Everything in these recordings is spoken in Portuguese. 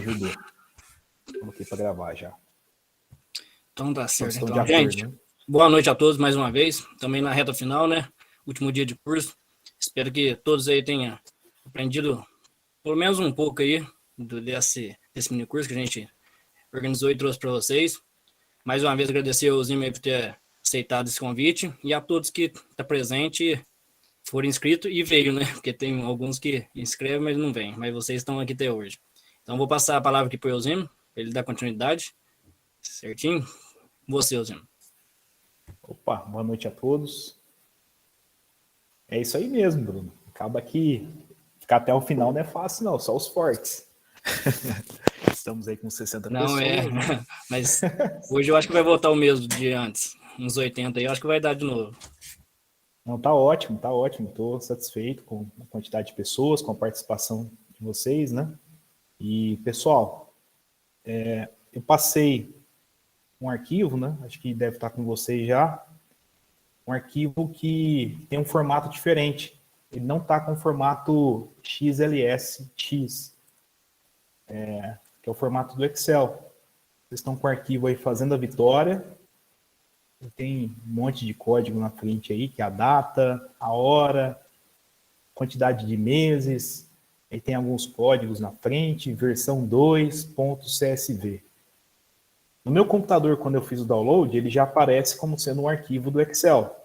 ajudou. Coloquei para gravar já. Então tá certo. Então, gente, né? Boa noite a todos mais uma vez. Também na reta final, né? Último dia de curso. Espero que todos aí tenham aprendido pelo menos um pouco aí desse mini curso que a gente organizou e trouxe para vocês. Mais uma vez agradecer ao Zima por ter aceitado esse convite e a todos que estão presentes, foram inscritos e veio, né? Porque tem alguns que inscrevem, mas não vêm. Mas vocês estão aqui até hoje. Então vou passar a palavra aqui para o Eusêmio, para ele dar continuidade. Certinho? Você, Eusêmio. Opa, boa noite a todos. É isso aí mesmo, Bruno. Acaba que ficar até o final não é fácil, não. Só os fortes. Estamos aí com 60 não, pessoas. Não, né? Mas hoje eu acho que vai voltar o mesmo de antes. Uns 80 aí, eu acho que vai dar de novo. Não, tá ótimo, tá ótimo. Estou satisfeito com a quantidade de pessoas, com a participação de vocês, né? E, pessoal, eu passei um arquivo, né? Acho que deve estar com vocês já. Um arquivo que tem um formato diferente. Ele não está com o formato XLSX, que é o formato do Excel. Vocês estão com o arquivo aí Fazenda Vitória. Tem um monte de código na frente aí, que é a data, a hora, quantidade de meses. Aí tem alguns códigos na frente, versão 2.csv. No meu computador, quando eu fiz o download, ele já aparece como sendo um arquivo do Excel.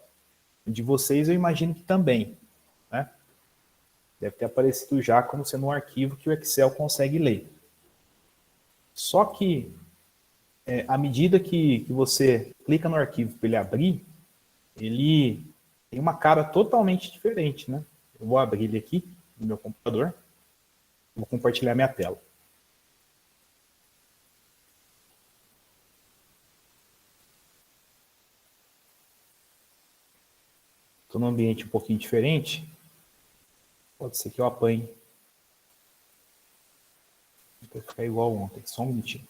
De vocês, eu imagino que também, né? Deve ter aparecido já como sendo um arquivo que o Excel consegue ler. Só que, à medida que você clica no arquivo para ele abrir, ele tem uma cara totalmente diferente, né? Eu vou abrir ele aqui no meu computador. Vou compartilhar minha tela. Estou num ambiente um pouquinho diferente. Pode ser que eu apanhe. Vai ficar igual ontem. Só um minutinho.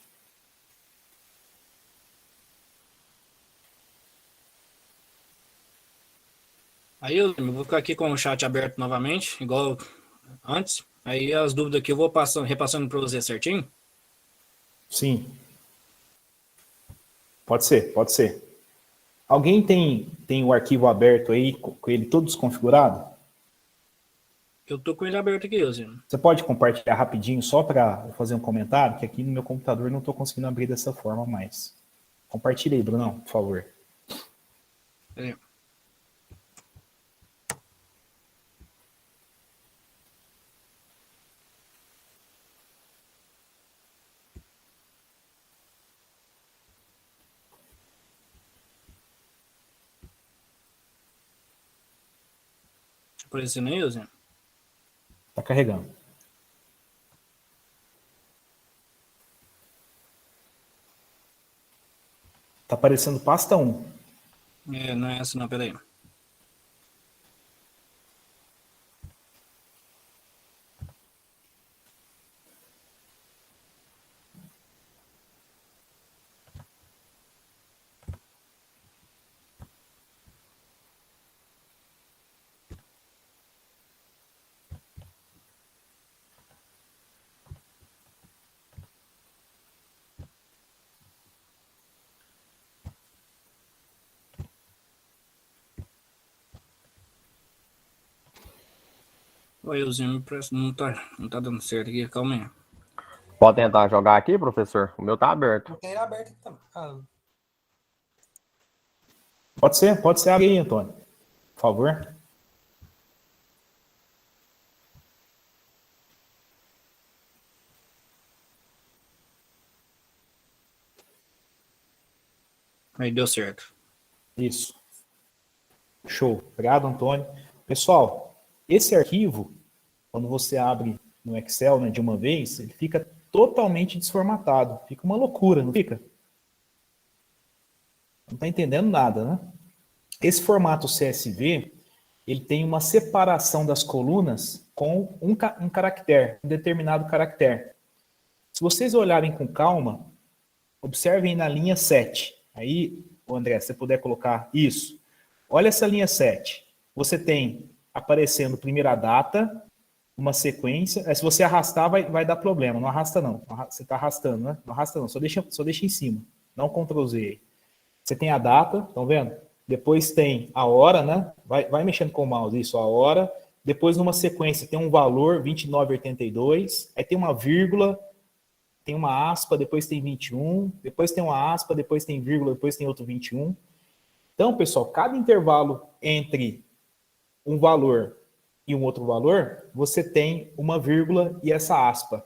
Aí eu vou ficar aqui com o chat aberto novamente, igual antes. Aí as dúvidas aqui eu vou repassando para você certinho? Sim. Pode ser, pode ser. Alguém tem o arquivo aberto aí, com ele todo desconfigurado? Eu tô com ele aberto aqui, Eusêmio. Você pode compartilhar rapidinho só para fazer um comentário? Que aqui no meu computador não estou conseguindo abrir dessa forma mais. Compartilha aí, Brunão, por favor. É. Aparecendo aí, Eusêmio? Está carregando. Está aparecendo pasta 1. Não é essa não, peraí. Oi, Eusêmio, não tá dando certo aqui, calma aí. Pode tentar jogar aqui, professor? O meu tá aberto. Tem ele aberto aqui também. Pode ser aí, Antônio. Por favor. Aí deu certo. Isso. Show. Obrigado, Antônio. Pessoal, esse arquivo, quando você abre no Excel, né, de uma vez, ele fica totalmente desformatado. Fica uma loucura, não fica? Não está entendendo nada, né? Esse formato CSV, ele tem uma separação das colunas com um caractere, um determinado caractere. Se vocês olharem com calma, observem na linha 7. Aí, André, se você puder colocar isso. Olha essa linha 7. Você tem aparecendo primeiro a data, uma sequência. Se você arrastar, vai dar problema. Não arrasta, não. Você está arrastando, né? Não arrasta, não. Só deixa em cima. Dá um Ctrl Z aí. Você tem a data, estão vendo? Depois tem a hora, né? Vai mexendo com o mouse, isso, a hora. Depois, numa sequência, tem um valor, 29,82. Aí tem uma vírgula, tem uma aspa, depois tem 21. Depois tem uma aspa, depois tem vírgula, depois tem outro 21. Então, pessoal, cada intervalo entre um valor e um outro valor, você tem uma vírgula e essa aspa.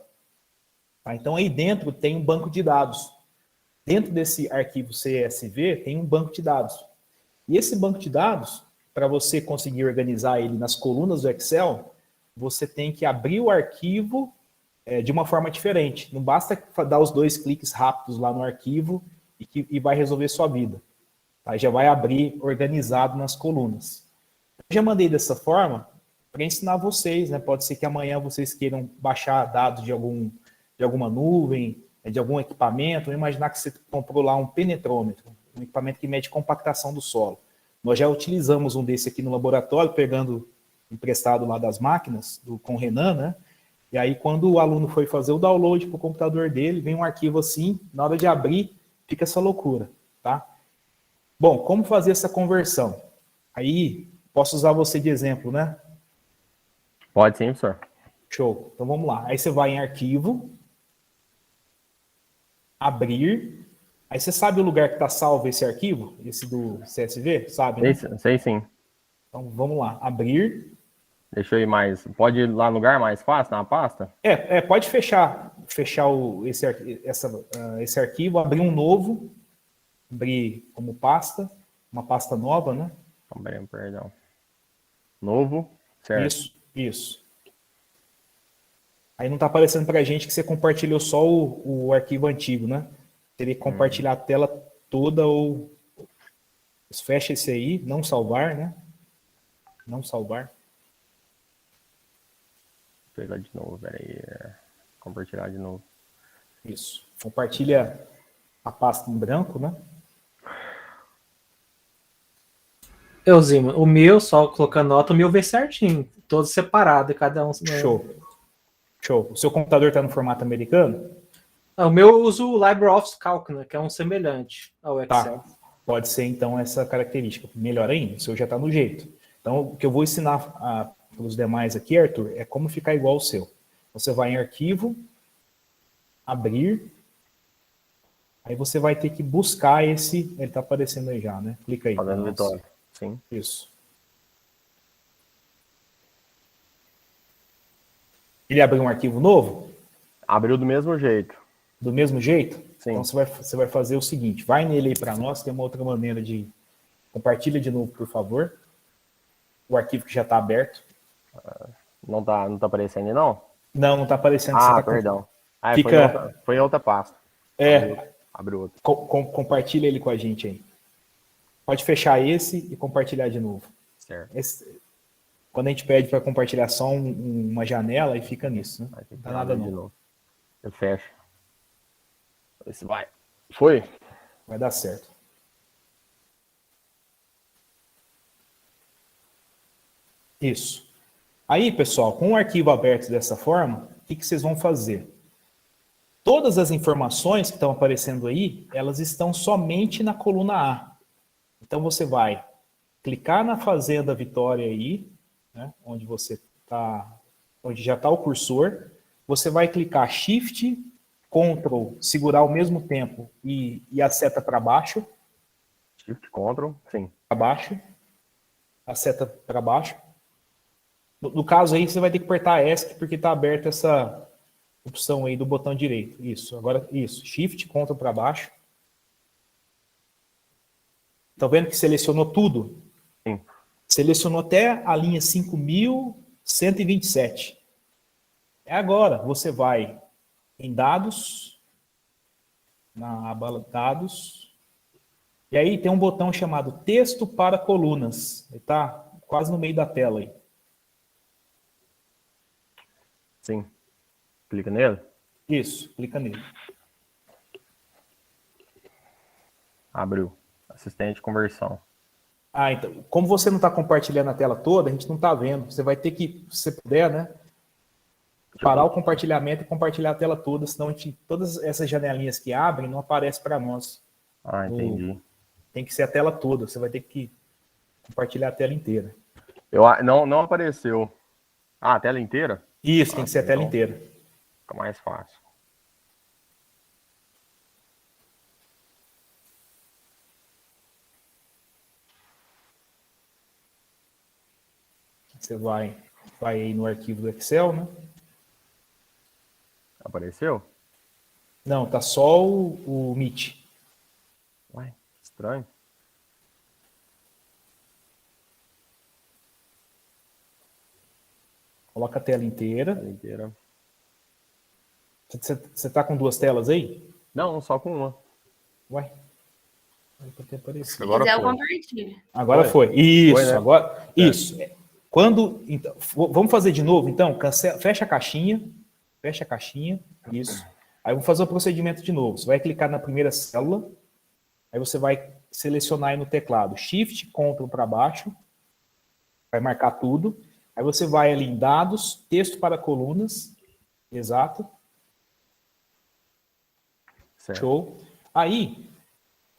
Tá? Então, aí dentro tem um banco de dados. Dentro desse arquivo CSV tem um banco de dados. E esse banco de dados, para você conseguir organizar ele nas colunas do Excel, você tem que abrir o arquivo de uma forma diferente. Não basta dar os 2 cliques rápidos lá no arquivo e vai resolver sua vida. Tá? Já vai abrir organizado nas colunas. Eu já mandei dessa forma para ensinar vocês, né? Pode ser que amanhã vocês queiram baixar dados de alguma nuvem, de algum equipamento. Vamos imaginar que você comprou lá um penetrômetro, um equipamento que mede compactação do solo. Nós já utilizamos um desse aqui no laboratório, pegando emprestado lá das máquinas, com o Renan, né? E aí, quando o aluno foi fazer o download para o computador dele, vem um arquivo assim, na hora de abrir, fica essa loucura, tá? Bom, como fazer essa conversão? Aí, posso usar você de exemplo, né? Pode sim, professor. Show. Então, vamos lá. Aí você vai em arquivo, abrir. Aí você sabe o lugar que está salvo esse arquivo? Esse do CSV? Sabe, né? Sei sim. Então, vamos lá. Abrir. Deixa eu ir mais. Pode ir lá no lugar mais fácil, na pasta? Pode fechar esse arquivo, abrir um novo, abrir como pasta, uma pasta nova, né? Perdão. Novo, certo. Isso. Aí não está aparecendo para a gente que você compartilhou só o arquivo antigo, né? Teria que compartilhar a tela toda ou... Fecha esse aí, não salvar, né? Não salvar. Vou pegar de novo, peraí. Compartilhar de novo. Isso. Compartilha a pasta em branco, né? Zima, o meu, só colocando nota, o meu vê certinho. Todos separados, cada um. Show. O seu computador está no formato americano? O meu eu uso o LibreOffice Calc, né, que é um semelhante ao Excel. Tá. Pode ser, então, essa característica. Melhor ainda, o seu já está no jeito. Então, o que eu vou ensinar para os demais aqui, Arthur, é como ficar igual ao seu. Você vai em arquivo, abrir, aí você vai ter que buscar esse... Ele está aparecendo aí já, né? Clica aí. Fazendo Vitória. Sim. Isso. Ele abriu um arquivo novo? Abriu do mesmo jeito. Do mesmo jeito? Sim. Então você vai fazer o seguinte, vai nele aí para nós, tem uma outra maneira de... Compartilha de novo, por favor. O arquivo que já está aberto. Não tá aparecendo, não? Não está aparecendo. Perdão. Foi em outra pasta. Abriu outra. Compartilha ele com a gente aí. Pode fechar esse e compartilhar de novo. Certo. Quando a gente pede para compartilhar só uma janela, aí fica nisso, né? Não dá nada de não. novo. Eu fecho. Esse vai. Foi? Vai dar certo. Isso. Aí, pessoal, com o arquivo aberto dessa forma, o que vocês vão fazer? Todas as informações que estão aparecendo aí, elas estão somente na coluna A. Então, você vai clicar na Fazenda Vitória aí, né, onde já está o cursor. Você vai clicar Shift, Ctrl, segurar ao mesmo tempo e a seta para baixo. Shift, Ctrl, sim. Para baixo. A seta para baixo. No caso aí, você vai ter que apertar ESC, porque está aberta essa opção aí do botão direito. Isso, agora isso. Shift, Ctrl para baixo. Estão vendo que selecionou tudo? Sim. Selecionou até a linha 5.127. Agora, você vai em Dados, na aba Dados, e aí tem um botão chamado Texto para Colunas. Ele está quase no meio da tela aí. Sim. Clica nele? Isso, clica nele. Abriu. Assistente de conversão. Então, como você não está compartilhando a tela toda, a gente não está vendo. Você vai ter que, se você puder, né, parar o compartilhamento e compartilhar a tela toda, senão todas essas janelinhas que abrem não aparecem para nós. Ah, entendi. Tem que ser a tela toda, você vai ter que compartilhar a tela inteira. Não apareceu. Ah, a tela inteira? Isso, tem que ser a tela inteira. Fica mais fácil. Você vai aí no arquivo do Excel, né? Apareceu? Não, tá só o Meet. Ué, estranho. Coloca a tela inteira. Tela inteira. Você tá com 2 telas aí? Não, só com uma. Ué? Agora foi. Agora foi. Isso, foi, né? Agora. Isso. Quando. Então, vamos fazer de novo, então? Fecha a caixinha. Fecha a caixinha. Isso. Aí vamos fazer o procedimento de novo. Você vai clicar na primeira célula. Aí você vai selecionar aí no teclado Shift, Ctrl para baixo. Vai marcar tudo. Aí você vai ali em dados, texto para colunas. Exato. Certo. Show. Aí,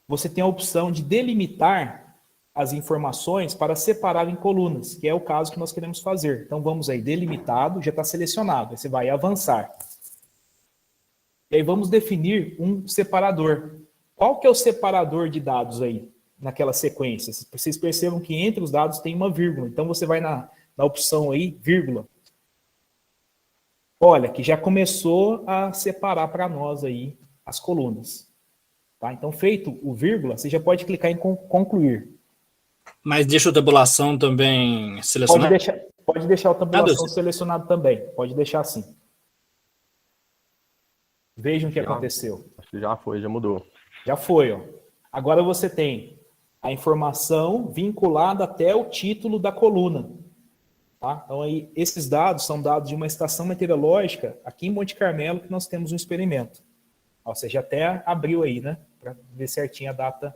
você tem a opção de delimitar as informações para separar em colunas, que é o caso que nós queremos fazer. Então, vamos aí, delimitado, já está selecionado. Aí você vai avançar. E aí vamos definir um separador. Qual que é o separador de dados aí, naquela sequência? Vocês percebam que entre os dados tem uma vírgula. Então, você vai na opção aí, vírgula. Olha, que já começou a separar para nós aí as colunas. Tá? Então, feito o vírgula, você já pode clicar em concluir. Mas deixa a tabulação também selecionada? Pode deixar a tabulação selecionada também. Pode deixar assim. Vejam o que aconteceu. Acho que já foi, já mudou. Já foi, ó. Agora você tem a informação vinculada até o título da coluna. Tá? Então, aí, esses dados são dados de uma estação meteorológica aqui em Monte Carmelo, que nós temos um experimento. Ou seja, até abriu aí, né? Para ver certinho a data.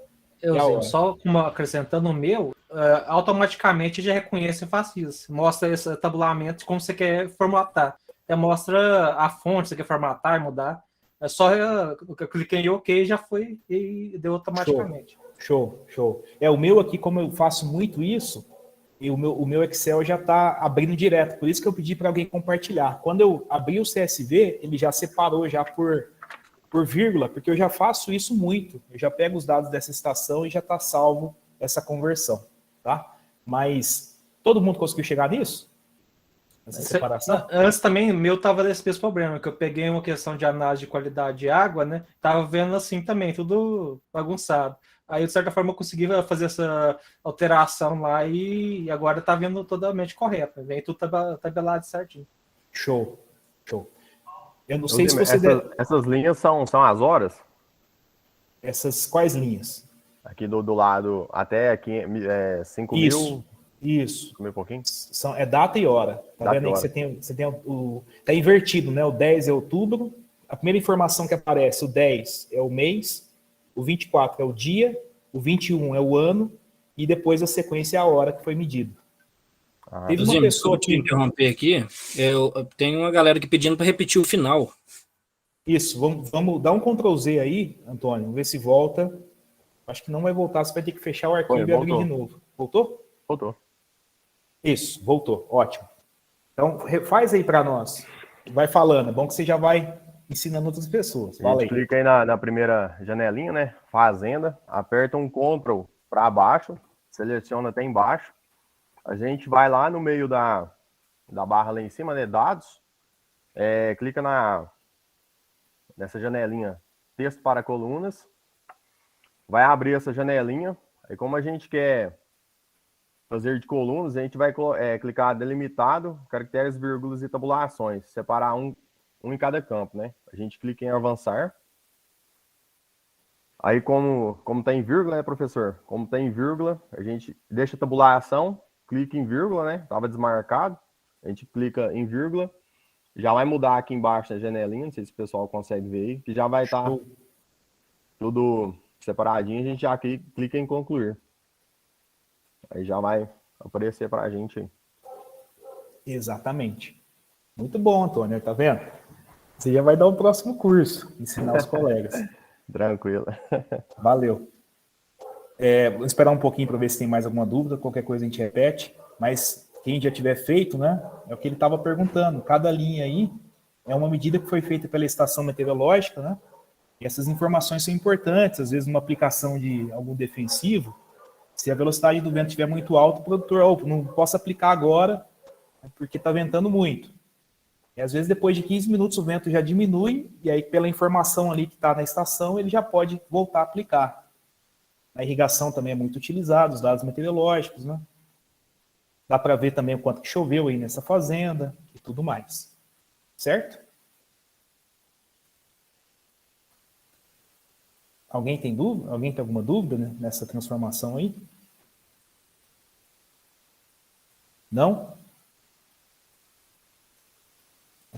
Só acrescentando o meu, automaticamente já reconhece e faz isso. Mostra esse tabulamento como você quer formatar. Mostra a fonte, você quer formatar, mudar. É só eu cliquei em OK e já foi e deu automaticamente. Show. O meu aqui, como eu faço muito isso, e o meu Excel já está abrindo direto. Por isso que eu pedi para alguém compartilhar. Quando eu abri o CSV, ele já separou já por vírgula, porque eu já faço isso muito. Eu já pego os dados dessa estação e já está salvo essa conversão, tá? Mas todo mundo conseguiu chegar nisso? Essa separação? Antes também, meu tava desse mesmo problema, que eu peguei uma questão de análise de qualidade de água, né? Tava vendo assim também, tudo bagunçado. Aí, de certa forma, eu consegui fazer essa alteração lá e agora tá vendo totalmente correto. Vem tudo tabelado certinho. Show. Eu não sei se você... Essas linhas são as horas? Essas quais linhas? Aqui do lado, até aqui, 5 mil... Isso. Um pouquinho? É data e hora. Tá vendo aí que você tem tá invertido, né? O 10 é outubro. A primeira informação que aparece, o 10 é o mês, o 24 é o dia, o 21 é o ano, e depois a sequência é a hora que foi medido. Teve uma pessoa que... interromper aqui, eu tenho uma galera aqui pedindo para repetir o final. Isso, vamos dar um Ctrl Z aí, Antônio, vamos ver se volta. Acho que não vai voltar, você vai ter que fechar o arquivo e abrir de novo. Voltou? Voltou. Isso, voltou, ótimo. Então, faz aí para nós. Vai falando, é bom que você já vai ensinando outras pessoas. Fala aí. Clica aí na primeira janelinha, né? Fazenda, aperta um Ctrl para baixo, seleciona até embaixo. A gente vai lá no meio da barra lá em cima, né? Dados. Clica nessa janelinha, texto para colunas. Vai abrir essa janelinha. Aí como a gente quer fazer de colunas, a gente vai clicar delimitado, caracteres, vírgulas e tabulações. Separar um em cada campo, né? A gente clica em avançar. Aí como tá em vírgula, né, professor? Como tá em vírgula, a gente deixa a tabulação, clica em vírgula, né? Tava desmarcado. A gente clica em vírgula. Já vai mudar aqui embaixo na janelinha, não sei se o pessoal consegue ver aí, que já vai estar tudo separadinho, a gente já clica em concluir. Aí já vai aparecer para a gente aí. Exatamente. Muito bom, Antônio, tá vendo? Você já vai dar o próximo curso, ensinar os colegas. Tranquilo. Valeu. Vou esperar um pouquinho para ver se tem mais alguma dúvida, qualquer coisa a gente repete, mas quem já tiver feito, né, é o que ele estava perguntando. Cada linha aí é uma medida que foi feita pela estação meteorológica, né? E essas informações são importantes, às vezes numa aplicação de algum defensivo, se a velocidade do vento estiver muito alta, o produtor, não posso aplicar agora, porque está ventando muito. E às vezes depois de 15 minutos o vento já diminui, e aí pela informação ali que está na estação, ele já pode voltar a aplicar. A irrigação também é muito utilizada, os dados meteorológicos, né? Dá para ver também o quanto que choveu aí nessa fazenda e tudo mais. Certo? Alguém tem dúvida? Alguém tem alguma dúvida, né, nessa transformação aí? Não?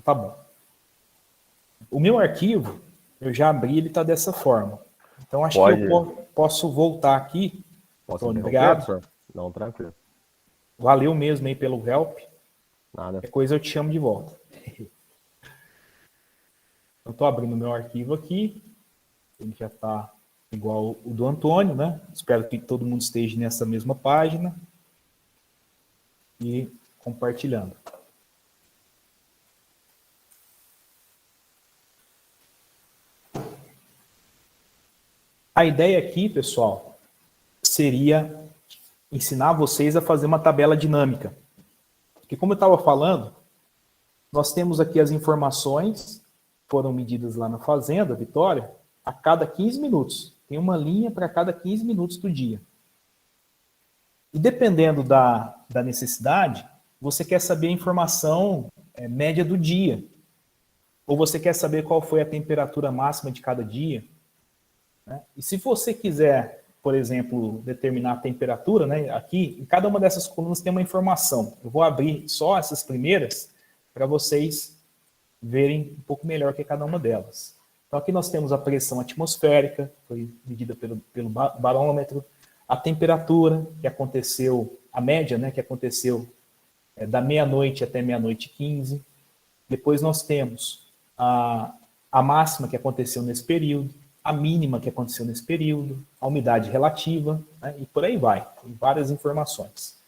Tá bom. O meu arquivo, eu já abri, ele está dessa forma. Então, acho que eu posso voltar aqui. Posso obrigado. Professor? Não, tranquilo. Valeu mesmo aí pelo help. Nada. Qualquer coisa eu te chamo de volta. Eu estou abrindo meu arquivo aqui. Ele já está igual o do Antônio, né? Espero que todo mundo esteja nessa mesma página. E compartilhando. A ideia aqui, pessoal, seria ensinar vocês a fazer uma tabela dinâmica. Porque como eu estava falando, nós temos aqui as informações que foram medidas lá na fazenda, Vitória, a cada 15 minutos. Tem uma linha para cada 15 minutos do dia. E dependendo da necessidade, você quer saber a informação média do dia. Ou você quer saber qual foi a temperatura máxima de cada dia. Né? E se você quiser, por exemplo, determinar a temperatura, né, aqui, em cada uma dessas colunas tem uma informação. Eu vou abrir só essas primeiras para vocês verem um pouco melhor que cada uma delas. Então aqui nós temos a pressão atmosférica, foi medida pelo barômetro, a temperatura que aconteceu, a média, né, que aconteceu da meia-noite até meia-noite 15. Depois nós temos a máxima que aconteceu nesse período, a mínima que aconteceu nesse período, a umidade relativa, né, e por aí vai. Tem várias informações.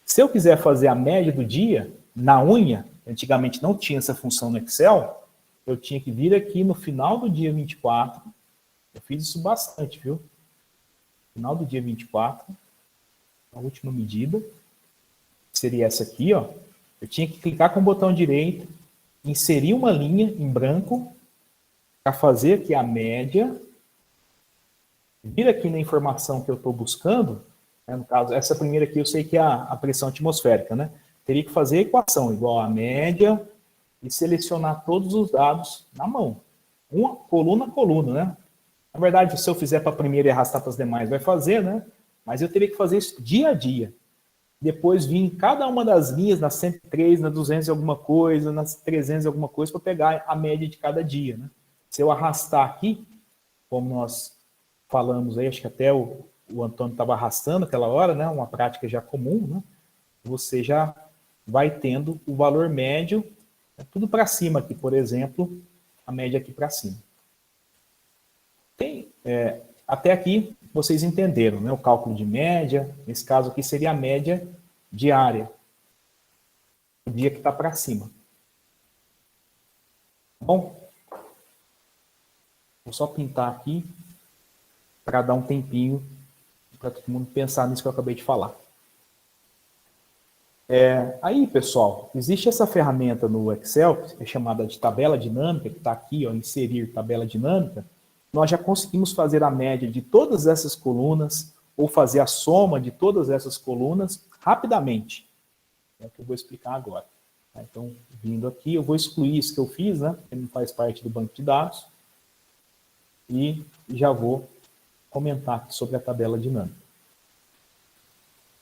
Se eu quiser fazer a média do dia, na unha, antigamente não tinha essa função no Excel, eu tinha que vir aqui no final do dia 24, eu fiz isso bastante, viu? Final do dia 24, a última medida, seria essa aqui, ó. Eu tinha que clicar com o botão direito, inserir uma linha em branco, para fazer aqui a média, vir aqui na informação que eu estou buscando, né, no caso, essa primeira aqui eu sei que é a pressão atmosférica, né? Teria que fazer a equação igual a média e selecionar todos os dados na mão. Uma coluna a coluna, né? Na verdade, se eu fizer para a primeira e arrastar para as demais, vai fazer, né? Mas eu teria que fazer isso dia a dia. Depois vir em cada uma das linhas, na 103, na 200 e alguma coisa, nas 300 e alguma coisa, para pegar a média de cada dia, né? Se eu arrastar aqui, como nós falamos aí, acho que até o Antônio estava arrastando aquela hora, né? Uma prática já comum, né? Você já vai tendo o valor médio, tudo para cima aqui, por exemplo, a média aqui para cima. Até aqui vocês entenderam, né? O cálculo de média, nesse caso aqui seria a média diária, o dia que está para cima. Bom, vou só pintar aqui para dar um tempinho para todo mundo pensar nisso que eu acabei de falar. Aí, pessoal, existe essa ferramenta no Excel, que é chamada de tabela dinâmica, que está aqui, ó, inserir tabela dinâmica. Nós já conseguimos fazer a média de todas essas colunas, ou fazer a soma de todas essas colunas rapidamente. É o que eu vou explicar agora. Então, vindo aqui, eu vou excluir isso que eu fiz, né? Que não faz parte do banco de dados. E já vou comentar aqui sobre a tabela dinâmica.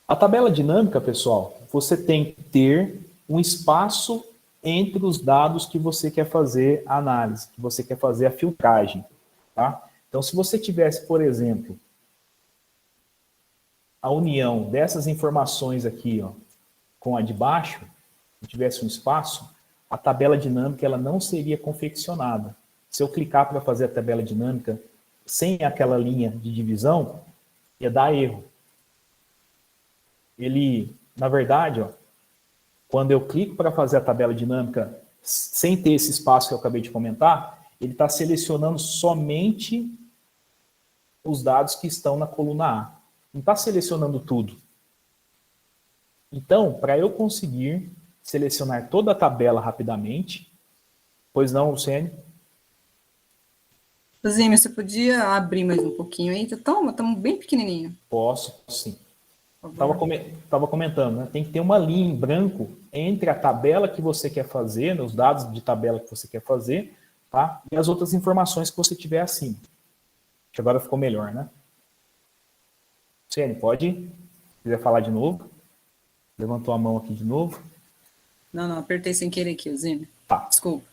A tabela dinâmica, pessoal, você tem que ter um espaço entre os dados que você quer fazer a análise, que você quer fazer a filtragem. Tá? Então, se você tivesse, por exemplo, a união dessas informações aqui, ó, com a de baixo, se tivesse um espaço, a tabela dinâmica ela não seria confeccionada. Se eu clicar para fazer a tabela dinâmica sem aquela linha de divisão, ia dar erro. Ele, na verdade, ó, quando eu clico para fazer a tabela dinâmica sem ter esse espaço que eu acabei de comentar, ele está selecionando somente os dados que estão na coluna A. Não está selecionando tudo. Então, para eu conseguir selecionar toda a tabela rapidamente, pois não, Luciene? Zímio, você podia abrir mais um pouquinho aí? Estamos bem pequenininho. Posso, sim. Estava comentando, né? Tem que ter uma linha em branco entre a tabela que você quer fazer, né, os dados de tabela que você quer fazer, tá? E as outras informações que você tiver acima. Acho que agora ficou melhor, né? Luciene, pode ir? Se quiser falar de novo. Levantou a mão aqui de novo. Não, apertei sem querer aqui, Zímio. Tá. Desculpa.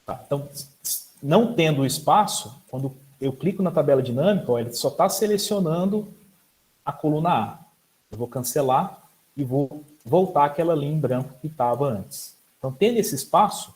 Tá. Então, não tendo o espaço, quando eu clico na tabela dinâmica, ó, ele só está selecionando a coluna A. Eu vou cancelar e vou voltar àquela linha em branco que estava antes. Então, tendo esse espaço,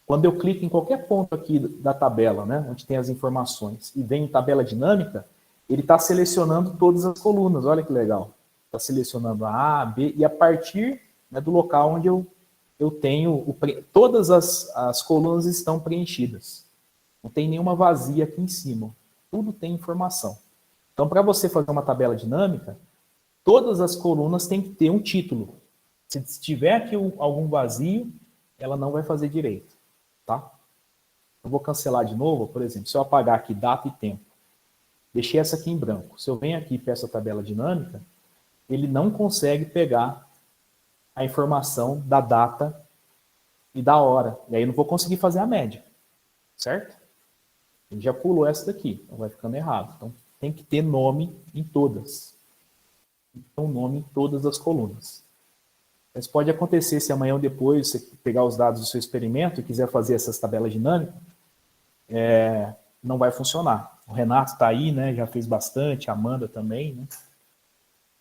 quando eu clico em qualquer ponto aqui da tabela, né, onde tem as informações, e vem em tabela dinâmica, ele está selecionando todas as colunas. Olha que legal. Está selecionando a A, B, e a partir, né, do local onde eu tenho... todas as colunas estão preenchidas. Não tem nenhuma vazia aqui em cima. Tudo tem informação. Então, para você fazer uma tabela dinâmica, todas as colunas têm que ter um título. Se tiver aqui algum vazio, ela não vai fazer direito. Tá? Eu vou cancelar de novo, por exemplo, se eu apagar aqui data e tempo, deixei essa aqui em branco. Se eu venho aqui e peço a tabela dinâmica, ele não consegue pegar a informação da data e da hora. E aí eu não vou conseguir fazer a média. Certo? Ele já pulou essa daqui, então vai ficando errado. Então tem que ter nome em todas. Então nome em todas as colunas. Mas pode acontecer se amanhã ou depois você pegar os dados do seu experimento e quiser fazer essas tabelas dinâmicas, não vai funcionar. O Renato está aí, né? Já fez bastante, a Amanda também, né?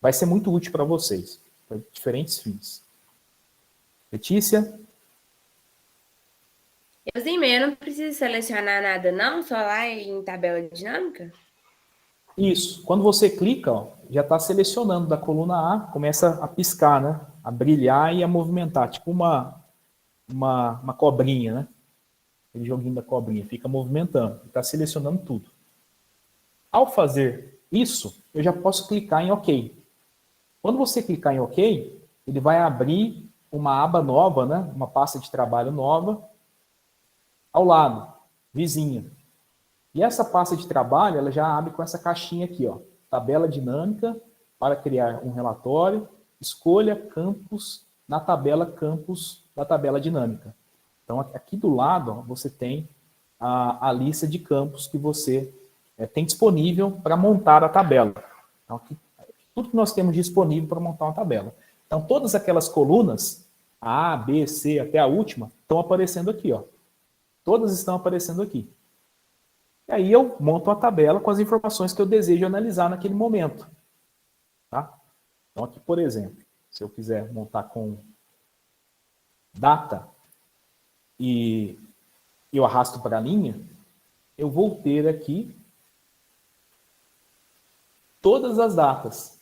Vai ser muito útil para vocês, para diferentes fins. Letícia? Eu não preciso selecionar nada não, só lá em tabela dinâmica? Isso. Quando você clica, ó, já está selecionando da coluna A, começa a piscar, né? A brilhar e a movimentar, tipo uma cobrinha, né? Aquele joguinho da cobrinha, fica movimentando, está selecionando tudo. Ao fazer isso, eu já posso clicar em OK. Quando você clicar em OK, ele vai abrir uma aba nova, né? Uma pasta de trabalho nova, ao lado, vizinha. E essa pasta de trabalho, ela já abre com essa caixinha aqui, ó. Tabela dinâmica para criar um relatório. Escolha campos na tabela campos da tabela dinâmica. Então, aqui do lado, ó, você tem a lista de campos que você tem disponível para montar a tabela. Então, aqui, tudo que nós temos disponível para montar uma tabela. Então, todas aquelas colunas, A, B, C, até a última, estão aparecendo aqui, ó. Todas estão aparecendo aqui. E aí eu monto uma tabela com as informações que eu desejo analisar naquele momento. Tá? Então aqui, por exemplo, se eu quiser montar com data e eu arrasto para a linha, eu vou ter aqui todas as datas.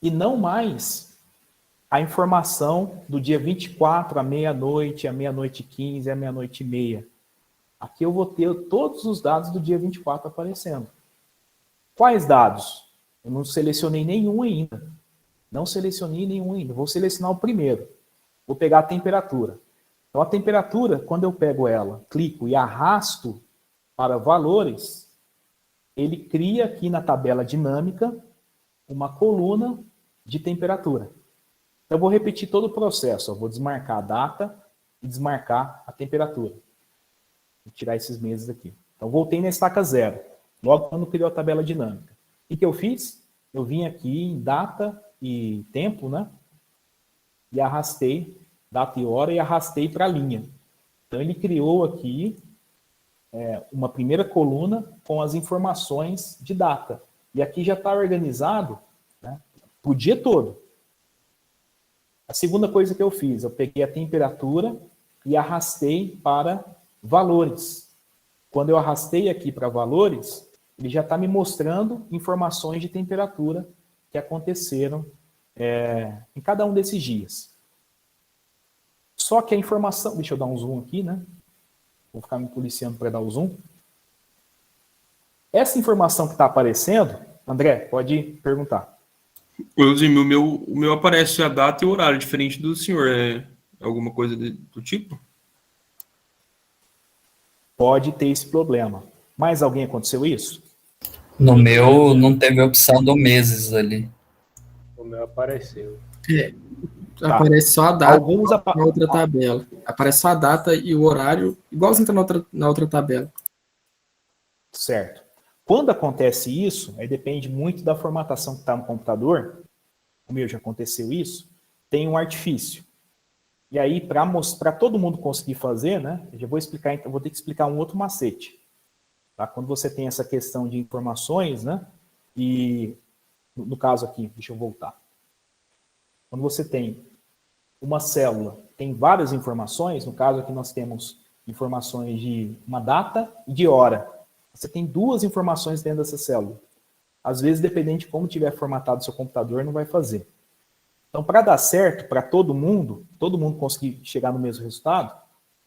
E não mais a informação do dia 24 à meia-noite, à meia-noite 15, à meia-noite e meia. Aqui eu vou ter todos os dados do dia 24 aparecendo. Quais dados? Eu não selecionei nenhum ainda. Não selecionei nenhum ainda. Vou selecionar o primeiro. Vou pegar a temperatura. Então a temperatura, quando eu pego ela, clico e arrasto para valores, ele cria aqui na tabela dinâmica uma coluna de temperatura. Então eu vou repetir todo o processo. Eu vou desmarcar a data e desmarcar a temperatura. Vou tirar esses meses aqui. Então, voltei na estaca 0. Logo quando criou a tabela dinâmica. O que eu fiz? Eu vim aqui em data e tempo, né? E arrastei, data e hora, e arrastei para a linha. Então, ele criou aqui uma primeira coluna com as informações de data. E aqui já está organizado, né, para o dia todo. A segunda coisa que eu fiz, eu peguei a temperatura e arrastei para valores. Quando eu arrastei aqui para valores, ele já está me mostrando informações de temperatura que aconteceram em cada um desses dias. Só que a informação... Deixa eu dar um zoom aqui, né? Vou ficar me policiando para dar o zoom. Essa informação que está aparecendo, André, pode perguntar. Euzinho, o meu aparece a data e o horário, diferente do senhor. É alguma coisa do tipo? Pode ter esse problema. Mais alguém aconteceu isso? No meu não teve a opção do meses ali. O meu apareceu. Tá. Aparece só a data Alguns na outra tabela. Aparece só a data e o horário, igualzinho tá na outra tabela. Certo. Quando acontece isso, aí depende muito da formatação que está no computador. O meu já aconteceu isso. Tem um artifício. E aí, para todo mundo conseguir fazer, né? Eu já vou explicar, então, vou ter que explicar um outro macete. Tá? Quando você tem essa questão de informações, né? E no caso aqui, deixa eu voltar. Quando você tem uma célula, tem várias informações, no caso aqui nós temos informações de uma data e de hora. Você tem duas informações dentro dessa célula. Às vezes, dependendo de como tiver formatado o seu computador, não vai fazer. Então, para dar certo, para todo mundo conseguir chegar no mesmo resultado,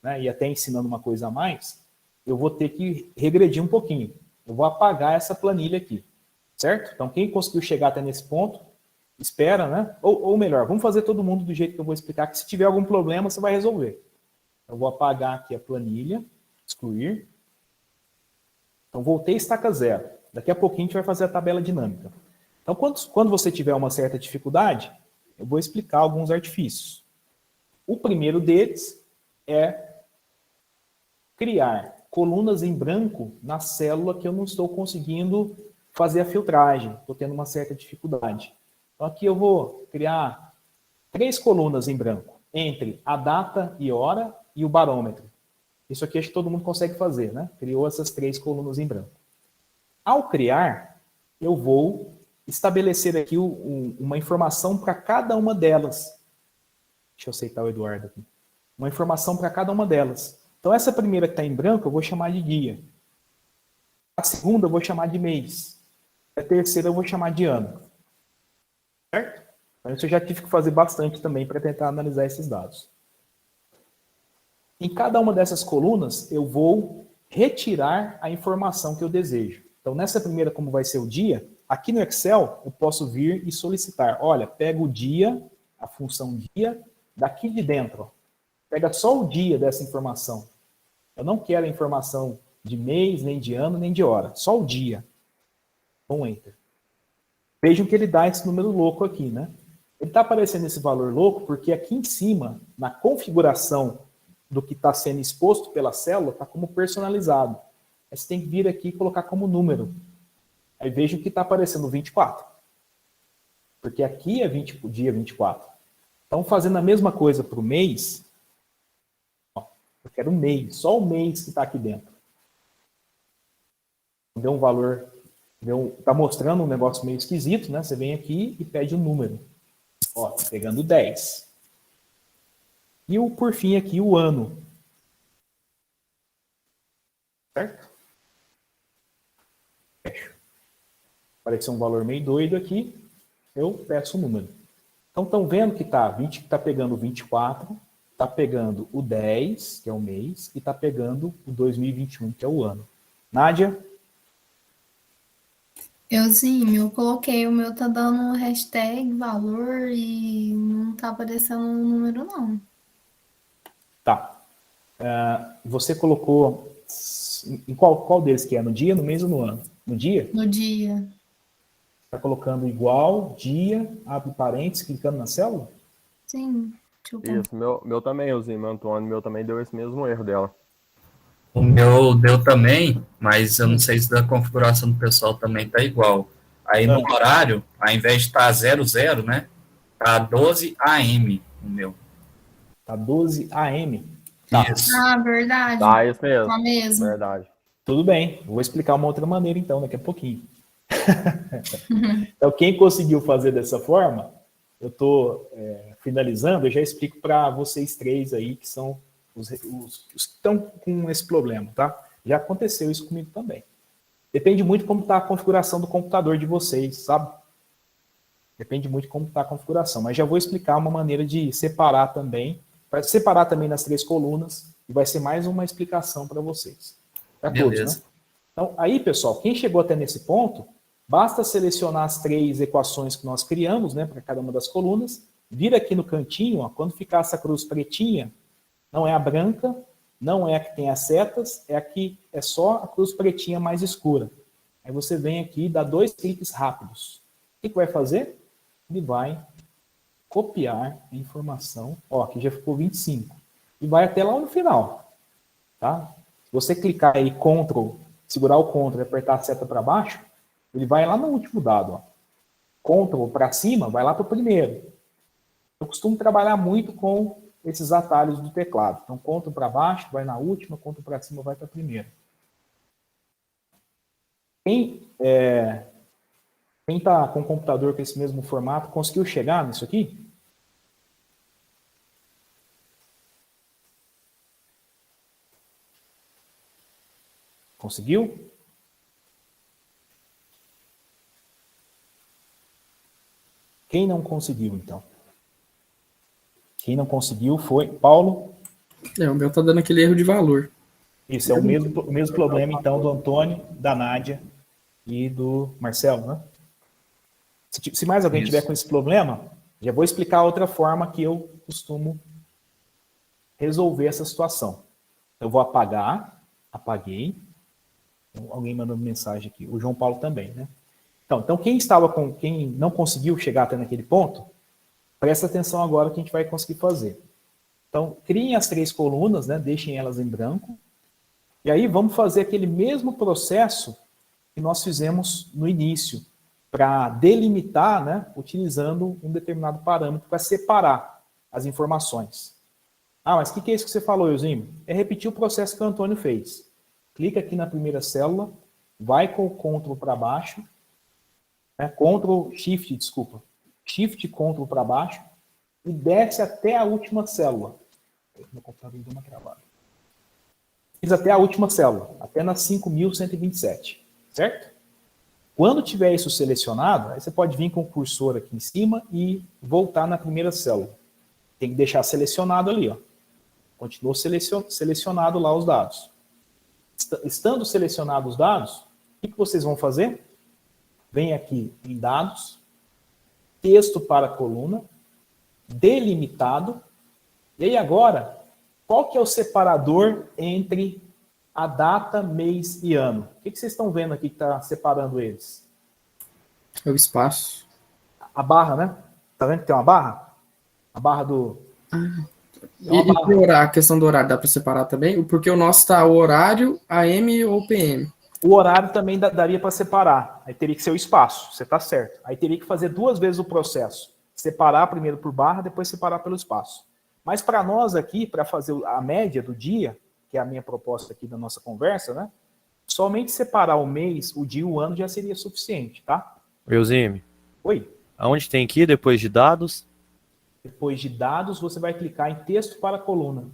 né, e até ensinando uma coisa a mais, eu vou ter que regredir um pouquinho. Eu vou apagar essa planilha aqui, certo? Então, quem conseguiu chegar até nesse ponto, espera, né? Ou melhor, vamos fazer todo mundo do jeito que eu vou explicar, que se tiver algum problema, você vai resolver. Eu vou apagar aqui a planilha, excluir. Então, voltei estaca zero. Daqui a pouquinho a gente vai fazer a tabela dinâmica. Então, quando você tiver uma certa dificuldade, eu vou explicar alguns artifícios. O primeiro deles é criar colunas em branco na célula que eu não estou conseguindo fazer a filtragem. Estou tendo uma certa dificuldade. Então, aqui eu vou criar 3 colunas em branco, entre a data e hora e o barômetro. Isso aqui acho que todo mundo consegue fazer, né? Criou essas 3 colunas em branco. Ao criar, eu vou estabelecer aqui uma informação para cada uma delas. Deixa eu aceitar o Eduardo aqui. Uma informação para cada uma delas. Então, essa primeira que está em branco, eu vou chamar de dia. A segunda, eu vou chamar de mês. A terceira, eu vou chamar de ano. Certo? Então, isso eu já tive que fazer bastante também para tentar analisar esses dados. Em cada uma dessas colunas, eu vou retirar a informação que eu desejo. Então, nessa primeira, como vai ser o dia, aqui no Excel, eu posso vir e solicitar. Olha, pega o dia, a função dia, daqui de dentro. Ó. Pega só o dia dessa informação. Eu não quero a informação de mês, nem de ano, nem de hora. Só o dia. Um Enter. Vejam que ele dá esse número louco aqui, né? Ele está aparecendo esse valor louco porque aqui em cima, na configuração do que está sendo exposto pela célula, está como personalizado. Aí você tem que vir aqui e colocar como número. Aí vejam que está aparecendo 24. Porque aqui é dia 24. Então, fazendo a mesma coisa para o mês, ó, eu quero o mês, só o mês que está aqui dentro. Deu um valor, está mostrando um negócio meio esquisito, né? Você vem aqui e pede um número. Ó, tá pegando 10. E por fim aqui o ano. Certo? Fecho. Apareceu um valor meio doido aqui, eu peço o número. Então, estão vendo que está pegando o 24, está pegando o 10, que é o mês, e está pegando o 2021, que é o ano. Nádia? Eu coloquei, o meu tá dando hashtag, valor, e não tá aparecendo um número, não. Tá. Você colocou, em qual deles que é? No dia, no mês ou no ano? No dia? No dia. Está colocando igual, dia, abre parênteses, clicando na célula? Sim. Isso, meu também, Euzinho, Antônio, meu também deu esse mesmo erro dela. O meu deu também, mas eu não sei se da configuração do pessoal também tá igual. Aí no horário, ao invés de estar 00, né, tá 12 AM o meu. Tá 12 AM? Tá. Isso. Ah, verdade. Tá, isso mesmo. Tá mesmo. Verdade. Tudo bem, vou explicar uma outra maneira então, daqui a pouquinho. Então, quem conseguiu fazer dessa forma, eu estou finalizando, eu já explico para vocês 3 aí, que são os que estão com esse problema, tá? Já aconteceu isso comigo também. Depende muito como está a configuração do computador de vocês, sabe? Depende muito de como está a configuração. Mas já vou explicar uma maneira de separar também, para separar também nas 3 colunas, e vai ser mais uma explicação para vocês. Para todos, né? Então, aí, pessoal, quem chegou até nesse ponto, basta selecionar as 3 equações que nós criamos, né, para cada uma das colunas, vir aqui no cantinho, ó, quando ficar essa cruz pretinha, não é a branca, não é a que tem as setas, é aqui, é só a cruz pretinha mais escura. Aí você vem aqui e dá 2 cliques rápidos. O que vai fazer? Ele vai copiar a informação. Ó, aqui já ficou 25. E vai até lá no final. Tá? Se você clicar aí, Ctrl, segurar o Ctrl e apertar a seta para baixo, ele vai lá no último dado. Ó. Ctrl para cima, vai lá para o primeiro. Eu costumo trabalhar muito com esses atalhos do teclado. Então, Ctrl para baixo, vai na última, Ctrl para cima, vai para a primeira. Quem está com o computador com esse mesmo formato, conseguiu chegar nisso aqui? Conseguiu? Quem não conseguiu, então? Quem não conseguiu foi Paulo. O meu tá dando aquele erro de valor. Isso, é o mesmo problema, então, do Antônio, da Nádia e do Marcelo, né? Se mais alguém tiver com esse problema, já vou explicar outra forma que eu costumo resolver essa situação. Eu vou apagar, apaguei. Alguém mandou mensagem aqui, o João Paulo também, né? Então quem não conseguiu chegar até naquele ponto, presta atenção agora que a gente vai conseguir fazer. Então, criem as 3 colunas, né? Deixem elas em branco. E aí vamos fazer aquele mesmo processo que nós fizemos no início, para delimitar, né? Utilizando um determinado parâmetro para separar as informações. Ah, mas o que é isso que você falou, Euzinho? É repetir o processo que o Antônio fez. Clica aqui na primeira célula, vai com o Ctrl para baixo, né? Shift Ctrl para baixo, e desce até a última célula. Meu computador deu uma travada. Fiz até a última célula, até na 5.127, certo? Quando tiver isso selecionado, aí você pode vir com o cursor aqui em cima e voltar na primeira célula. Tem que deixar selecionado ali, ó. Continua selecionado lá os dados. Estando selecionados os dados, o que vocês vão fazer? Vem aqui em dados, texto para a coluna, delimitado, e aí agora, qual que é o separador entre a data, mês e ano? O que vocês estão vendo aqui que está separando eles? É o espaço. A barra, né? Tá vendo que tem uma barra? A barra do... E a questão do horário, dá para separar também? Porque o nosso está o horário, AM ou PM. O horário também daria para separar. Aí teria que ser o espaço, você está certo. Aí teria que fazer 2 vezes o processo. Separar primeiro por barra, depois separar pelo espaço. Mas para nós aqui, para fazer a média do dia, que é a minha proposta aqui da nossa conversa, né? Somente separar o mês, o dia e o ano já seria suficiente, tá? Eusime. Oi. Aonde tem que ir depois de dados? Depois de dados, você vai clicar em texto para a coluna.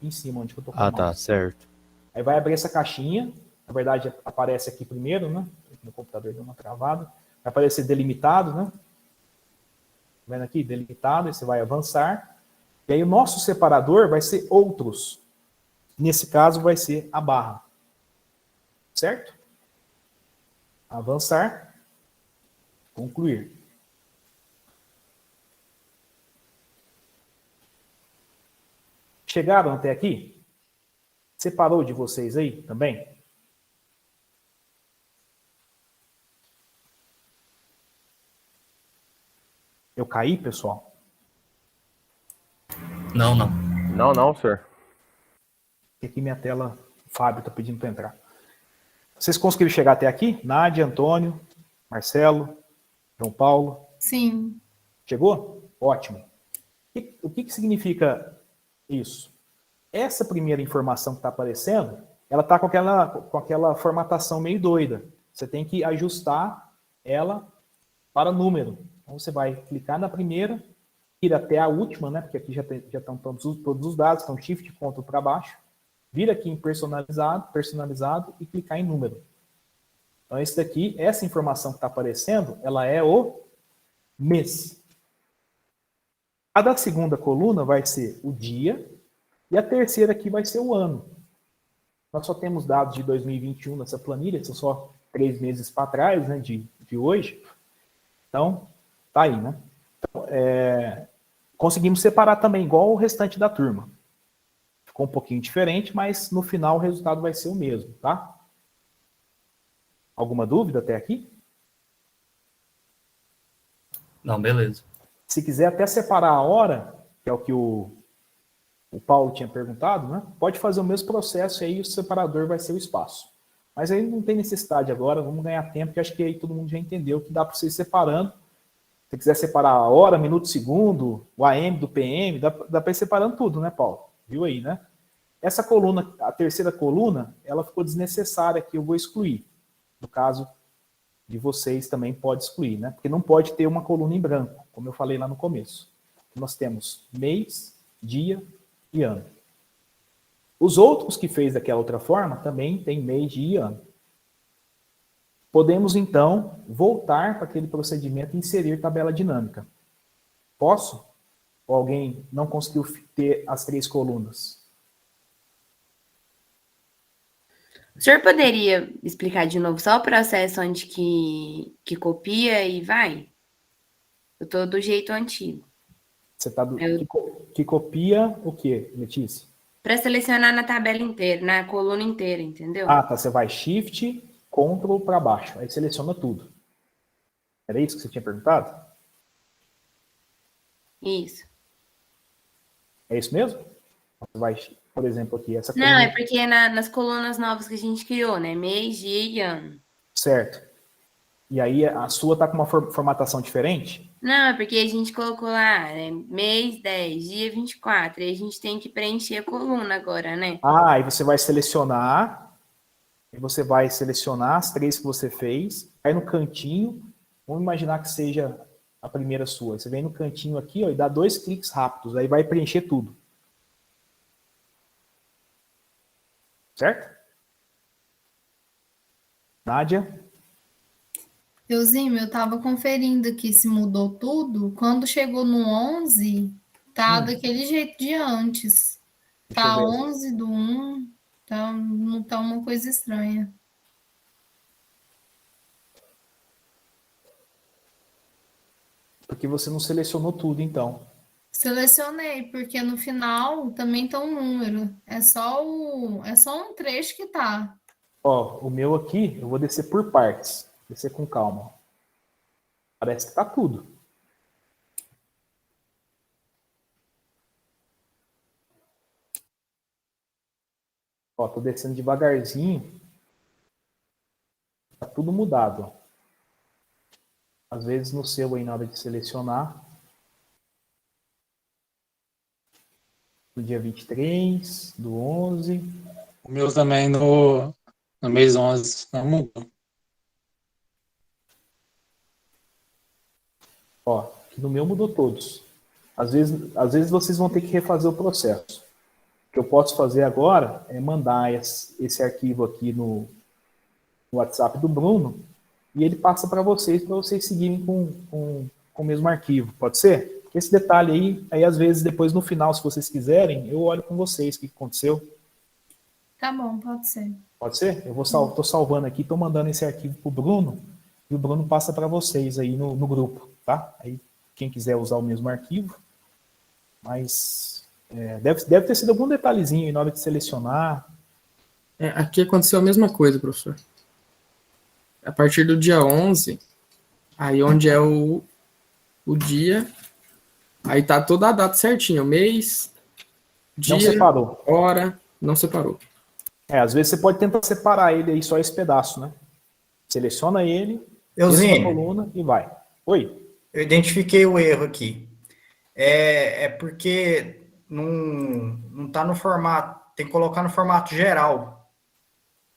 Em cima, onde eu estou com Ah, tá, certo. Aí vai abrir essa caixinha. Na verdade, aparece aqui primeiro, né? No computador deu uma travada. Vai aparecer delimitado, né? Vendo aqui, delimitado, aí você vai avançar. E aí o nosso separador vai ser outros. Nesse caso, vai ser a barra. Certo? Avançar. Concluir. Chegaram até aqui? Separou de vocês aí também? Eu caí, pessoal? Não. Não, senhor. Aqui minha tela, o Fábio está pedindo para entrar. Vocês conseguiram chegar até aqui? Nádia, Antônio, Marcelo, João Paulo? Sim. Chegou? Ótimo. O que significa isso? Essa primeira informação que está aparecendo, ela está com aquela formatação meio doida. Você tem que ajustar ela para número. Então você vai clicar na primeira, vira até a última, né? Porque aqui já estão todos os dados, então Shift Ctrl para baixo, vira aqui em personalizado e clicar em número. Então esse daqui, essa informação que está aparecendo, ela é o mês. A da segunda coluna vai ser o dia e a terceira aqui vai ser o ano. Nós só temos dados de 2021 nessa planilha, são só 3 meses para trás, né, de hoje. Então, tá aí, né? Então, conseguimos separar também, igual o restante da turma. Ficou um pouquinho diferente, mas no final o resultado vai ser o mesmo, tá? Alguma dúvida até aqui? Não, beleza. Se quiser até separar a hora, que é o que o Paulo tinha perguntado, né? Pode fazer o mesmo processo e aí o separador vai ser o espaço. Mas aí não tem necessidade agora, vamos ganhar tempo, que acho que aí todo mundo já entendeu que dá para você ir separando. Se você quiser separar a hora, minuto, segundo, o AM do PM, dá para ir separando tudo, né, Paulo? Viu aí, né? Essa coluna, a terceira coluna, ela ficou desnecessária aqui, eu vou excluir. No caso de vocês também pode excluir, né? Porque não pode ter uma coluna em branco, como eu falei lá no começo. Nós temos mês, dia e ano. Os outros que fez daquela outra forma também tem mês, dia e ano. Podemos, então, voltar para aquele procedimento e inserir tabela dinâmica. Posso? Ou alguém não conseguiu ter as 3 colunas? O senhor poderia explicar de novo só o processo onde que copia e vai? Eu estou do jeito antigo. Você está que copia o quê, Letícia? Para selecionar na tabela inteira, na coluna inteira, entendeu? Ah, tá. Você vai Shift, Ctrl para baixo. Aí seleciona tudo. Era isso que você tinha perguntado? Isso. É isso mesmo? Você vai, por exemplo, aqui, essa Não, coluna... é porque nas colunas novas que a gente criou, né? Mês, dia e ano. Certo. E aí a sua tá com uma formatação diferente? Não, é porque a gente colocou lá, né? Mês 10, dia 24. E a gente tem que preencher a coluna agora, né? Ah, aí você vai selecionar. E você vai selecionar as 3 que você fez. Aí no cantinho, vamos imaginar que seja a primeira sua. Você vem no cantinho aqui, ó, e dá 2 cliques rápidos. Aí vai preencher tudo. Certo? Nádia? Euzinho, eu tava conferindo aqui se mudou tudo. Quando chegou no 11, tá daquele jeito de antes. Deixa eu Tá ver. 11 do 1, não tá uma coisa estranha. Porque você não selecionou tudo, então. Selecionei, porque no final também tá um número. É só um trecho que tá. Ó, o meu aqui, eu vou descer por partes. Descer com calma. Parece que tá tudo. Ó, tô descendo devagarzinho. Tá tudo mudado, ó. Às vezes no seu aí, na hora de selecionar. Do dia 23, do 11. O meu também no mês 11 não mudou. Ó, aqui no meu mudou todos. Às vezes vocês vão ter que refazer o processo. O que eu posso fazer agora é mandar esse arquivo aqui no WhatsApp do Bruno e ele passa para vocês seguirem com o mesmo arquivo. Pode ser? Porque esse detalhe aí às vezes depois no final, se vocês quiserem, eu olho com vocês o que aconteceu. Tá bom, pode ser. Pode ser? Eu tô salvando aqui, tô mandando esse arquivo pro Bruno e o Bruno passa para vocês aí no grupo, tá? Aí quem quiser usar o mesmo arquivo, mas deve ter sido algum detalhezinho aí na hora de selecionar. Aqui aconteceu a mesma coisa, professor. A partir do dia 11, aí onde é o dia, aí tá toda a data certinho, mês, dia, Não separou. hora, não separou. Às vezes você pode tentar separar ele aí, só esse pedaço, né? Seleciona ele, Euzinho, coluna e vai. Oi? eu identifiquei o erro aqui. É porque não tá no formato, tem que colocar no formato geral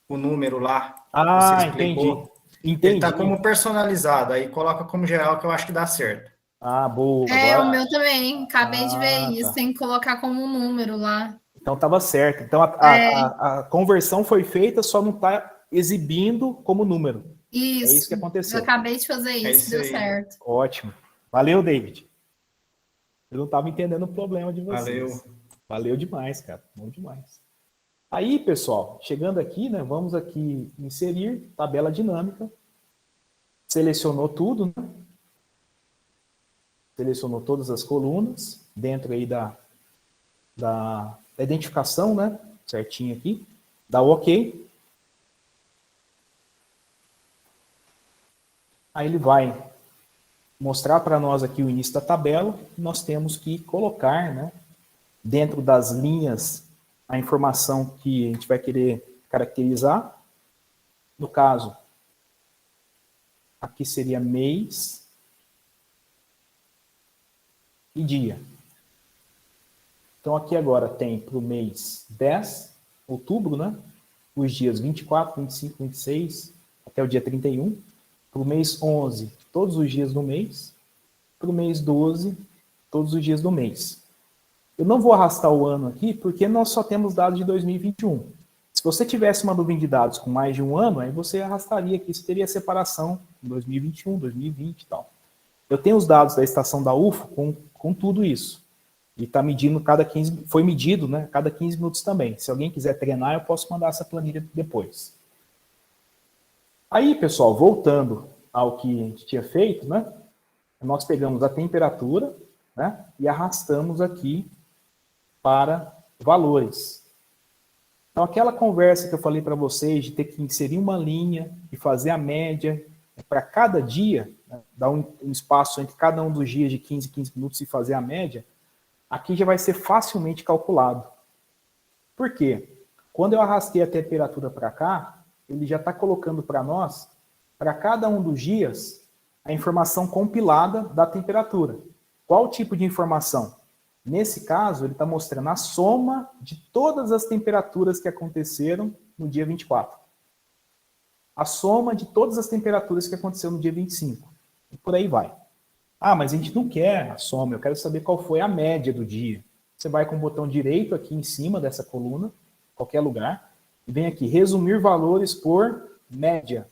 o número lá. Ah, Você explicou. entendi. Ele tá como personalizado, aí coloca como geral que eu acho que dá certo. Ah, boa. É, Agora... o meu também. Acabei de ver isso. Tá. Tem que colocar como um número lá. Então estava certo. Então a conversão foi feita, só não está exibindo como número. Isso. É isso que aconteceu. Eu acabei de fazer isso, deu certo. Ótimo. Valeu, David. Eu não estava entendendo o problema de vocês. Valeu demais, cara. Bom demais. Aí, pessoal, chegando aqui, né? Vamos aqui inserir tabela dinâmica. Selecionou tudo, né? Selecionou todas as colunas dentro aí da identificação, né? Certinho aqui. Dá o OK. Aí ele vai mostrar para nós aqui o início da tabela. Nós temos que colocar, né? Dentro das linhas a informação que a gente vai querer caracterizar. No caso, aqui seria mês e dia. Então aqui agora tem para o mês 10, outubro, né? Os dias 24, 25, 26, até o dia 31. Para o mês 11, todos os dias do mês. Para o mês 12, todos os dias do mês. Eu não vou arrastar o ano aqui, porque nós só temos dados de 2021. Se você tivesse uma nuvem de dados com mais de um ano, aí você arrastaria aqui, você teria separação em 2021, 2020 e tal. Eu tenho os dados da estação da UFO com tudo isso. E está medindo foi medido, né, cada 15 minutos também. Se alguém quiser treinar, eu posso mandar essa planilha depois. Aí, pessoal, voltando ao que a gente tinha feito, né, nós pegamos a temperatura, né, e arrastamos aqui para valores. Então, aquela conversa que eu falei para vocês de ter que inserir uma linha e fazer a média para cada dia, né, dar um espaço entre cada um dos dias de 15 minutos e fazer a média, aqui já vai ser facilmente calculado. Por quê? Quando eu arrastei a temperatura para cá, ele já está colocando para nós, para cada um dos dias, a informação compilada da temperatura. Qual tipo de informação? Nesse caso, ele está mostrando a soma de todas as temperaturas que aconteceram no dia 24. A soma de todas as temperaturas que aconteceram no dia 25. E por aí vai. Ah, mas a gente não quer a soma, eu quero saber qual foi a média do dia. Você vai com o botão direito aqui em cima dessa coluna, qualquer lugar, e vem aqui, resumir valores por média.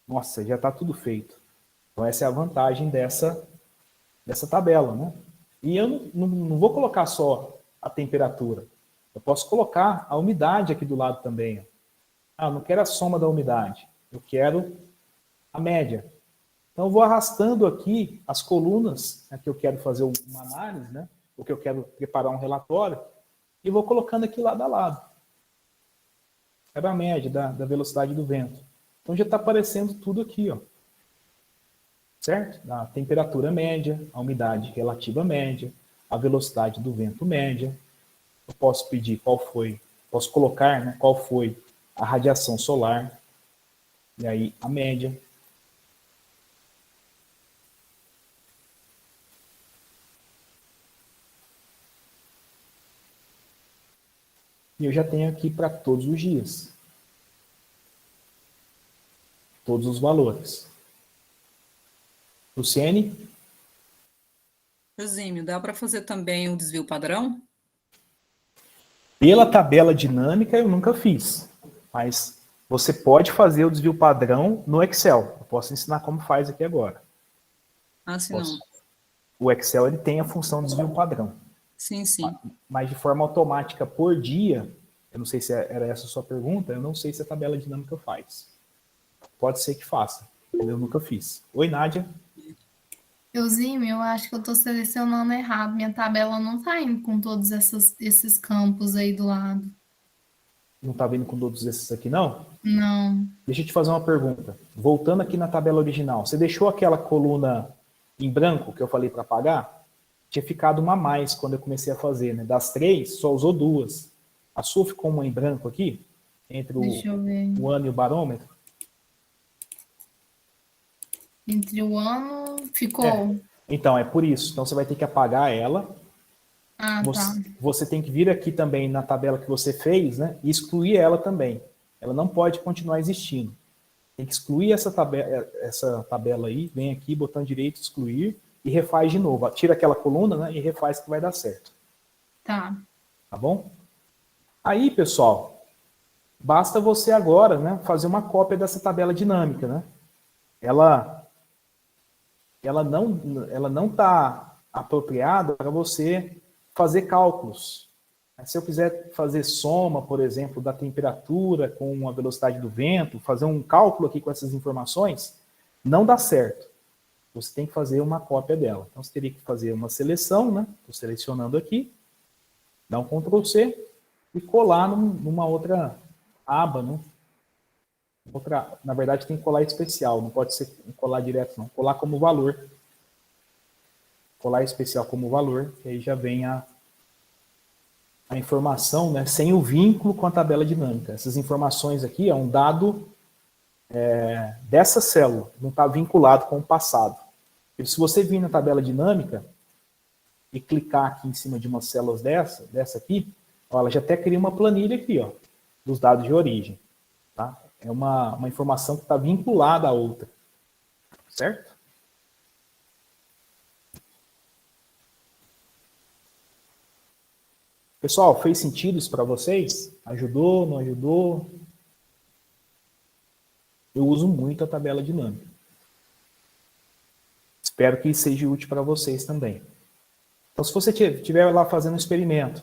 Nossa, já está tudo feito. Então essa é a vantagem dessa tabela, né? E eu não vou colocar só a temperatura. Eu posso colocar a umidade aqui do lado também. Ah, eu não quero a soma da umidade. Eu quero a média. Então eu vou arrastando aqui as colunas, né, que eu quero fazer uma análise, né? Ou que eu quero preparar um relatório, e vou colocando aqui lado a lado. Era a média da velocidade do vento. Então já está aparecendo tudo aqui, ó. Certo? A temperatura média, a umidade relativa média, a velocidade do vento média. Eu posso pedir posso colocar, né, qual foi a radiação solar, e aí a média. E eu já tenho aqui para todos os dias. Todos os valores. Luciene? Josímio, dá para fazer também o desvio padrão? Pela tabela dinâmica eu nunca fiz, mas você pode fazer o desvio padrão no Excel. Eu posso ensinar como faz aqui agora. Ah, sim, não. O Excel ele tem a função de desvio padrão. Sim, sim. Mas de forma automática por dia, eu não sei se era essa a sua pergunta, eu não sei se a tabela dinâmica faz. Pode ser que faça, eu nunca fiz. Oi, Nádia. Eusímio, eu acho que eu estou selecionando errado. Minha tabela não está indo com todos esses campos aí do lado. Não está vindo com todos esses aqui, não? Não. Deixa eu te fazer uma pergunta. Voltando aqui na tabela original, você deixou aquela coluna em branco que eu falei para apagar? Tinha ficado uma a mais quando eu comecei a fazer, né? Das 3, só usou 2. A sua ficou uma em branco aqui? Entre o ano e o barômetro? Entre o ano ficou. Então, é por isso. Então, você vai ter que apagar ela. Ah, tá. Você tem que vir aqui também na tabela que você fez, né? E excluir ela também. Ela não pode continuar existindo. Tem que excluir essa tabela aí, vem aqui, botão direito, excluir, e refaz de novo. Tira aquela coluna, né, e refaz que vai dar certo. Tá. Tá bom? Aí, pessoal, basta você agora, né, fazer uma cópia dessa tabela dinâmica, né? Ela não está apropriada para você fazer cálculos. Se eu quiser fazer soma, por exemplo, da temperatura com a velocidade do vento, fazer um cálculo aqui com essas informações, não dá certo. Você tem que fazer uma cópia dela. Então, você teria que fazer uma seleção, né? Estou selecionando aqui, dar um Ctrl+C e colar numa outra aba, né? Na verdade, tem que colar especial, não pode ser colar direto, não. Colar como valor. Colar especial como valor, que aí já vem a informação, né, sem o vínculo com a tabela dinâmica. Essas informações aqui é um dado dessa célula, não está vinculado com o passado. E se você vir na tabela dinâmica e clicar aqui em cima de umas células dessa aqui, ó, ela já até cria uma planilha aqui, ó, dos dados de origem. Tá? É uma informação que está vinculada à outra. Certo? Pessoal, fez sentido isso para vocês? Ajudou, não ajudou? Eu uso muito a tabela dinâmica. Espero que seja útil para vocês também. Então, se você estiver lá fazendo um experimento,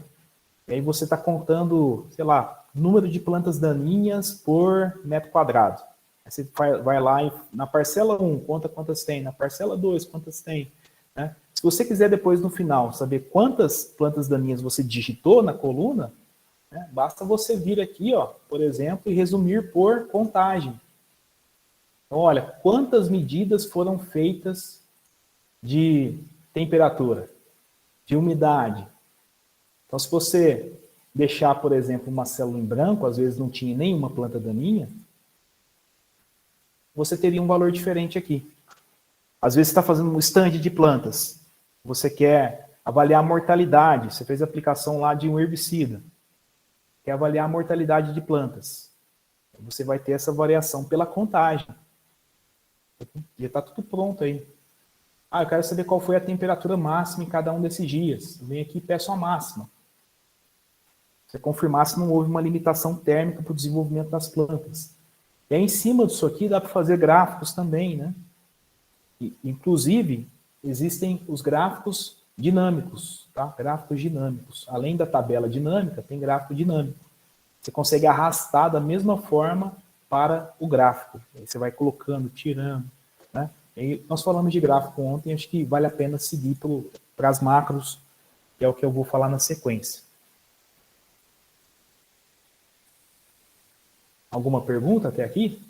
e aí você está contando, sei lá, número de plantas daninhas por metro quadrado. Aí você vai lá e na parcela 1, conta quantas tem, na parcela 2, quantas tem, né? Se você quiser depois, no final, saber quantas plantas daninhas você digitou na coluna, né, basta você vir aqui, ó, por exemplo, e resumir por contagem. Então, olha, quantas medidas foram feitas de temperatura, de umidade. Então, se você deixar, por exemplo, uma célula em branco, às vezes não tinha nenhuma planta daninha, você teria um valor diferente aqui. Às vezes você está fazendo um stand de plantas. Você quer avaliar a mortalidade. Você fez a aplicação lá de um herbicida. Quer avaliar a mortalidade de plantas. Você vai ter essa variação pela contagem. Já está tudo pronto aí. Ah, eu quero saber qual foi a temperatura máxima em cada um desses dias. Eu venho aqui e peço a máxima. Você confirmar se não houve uma limitação térmica para o desenvolvimento das plantas. E aí, em cima disso aqui, dá para fazer gráficos também, né? Inclusive, existem os gráficos dinâmicos, tá? Gráficos dinâmicos. Além da tabela dinâmica, tem gráfico dinâmico. Você consegue arrastar da mesma forma para o gráfico. Aí você vai colocando, tirando, né? E nós falamos de gráfico ontem, acho que vale a pena seguir para as macros, que é o que eu vou falar na sequência. Alguma pergunta até aqui?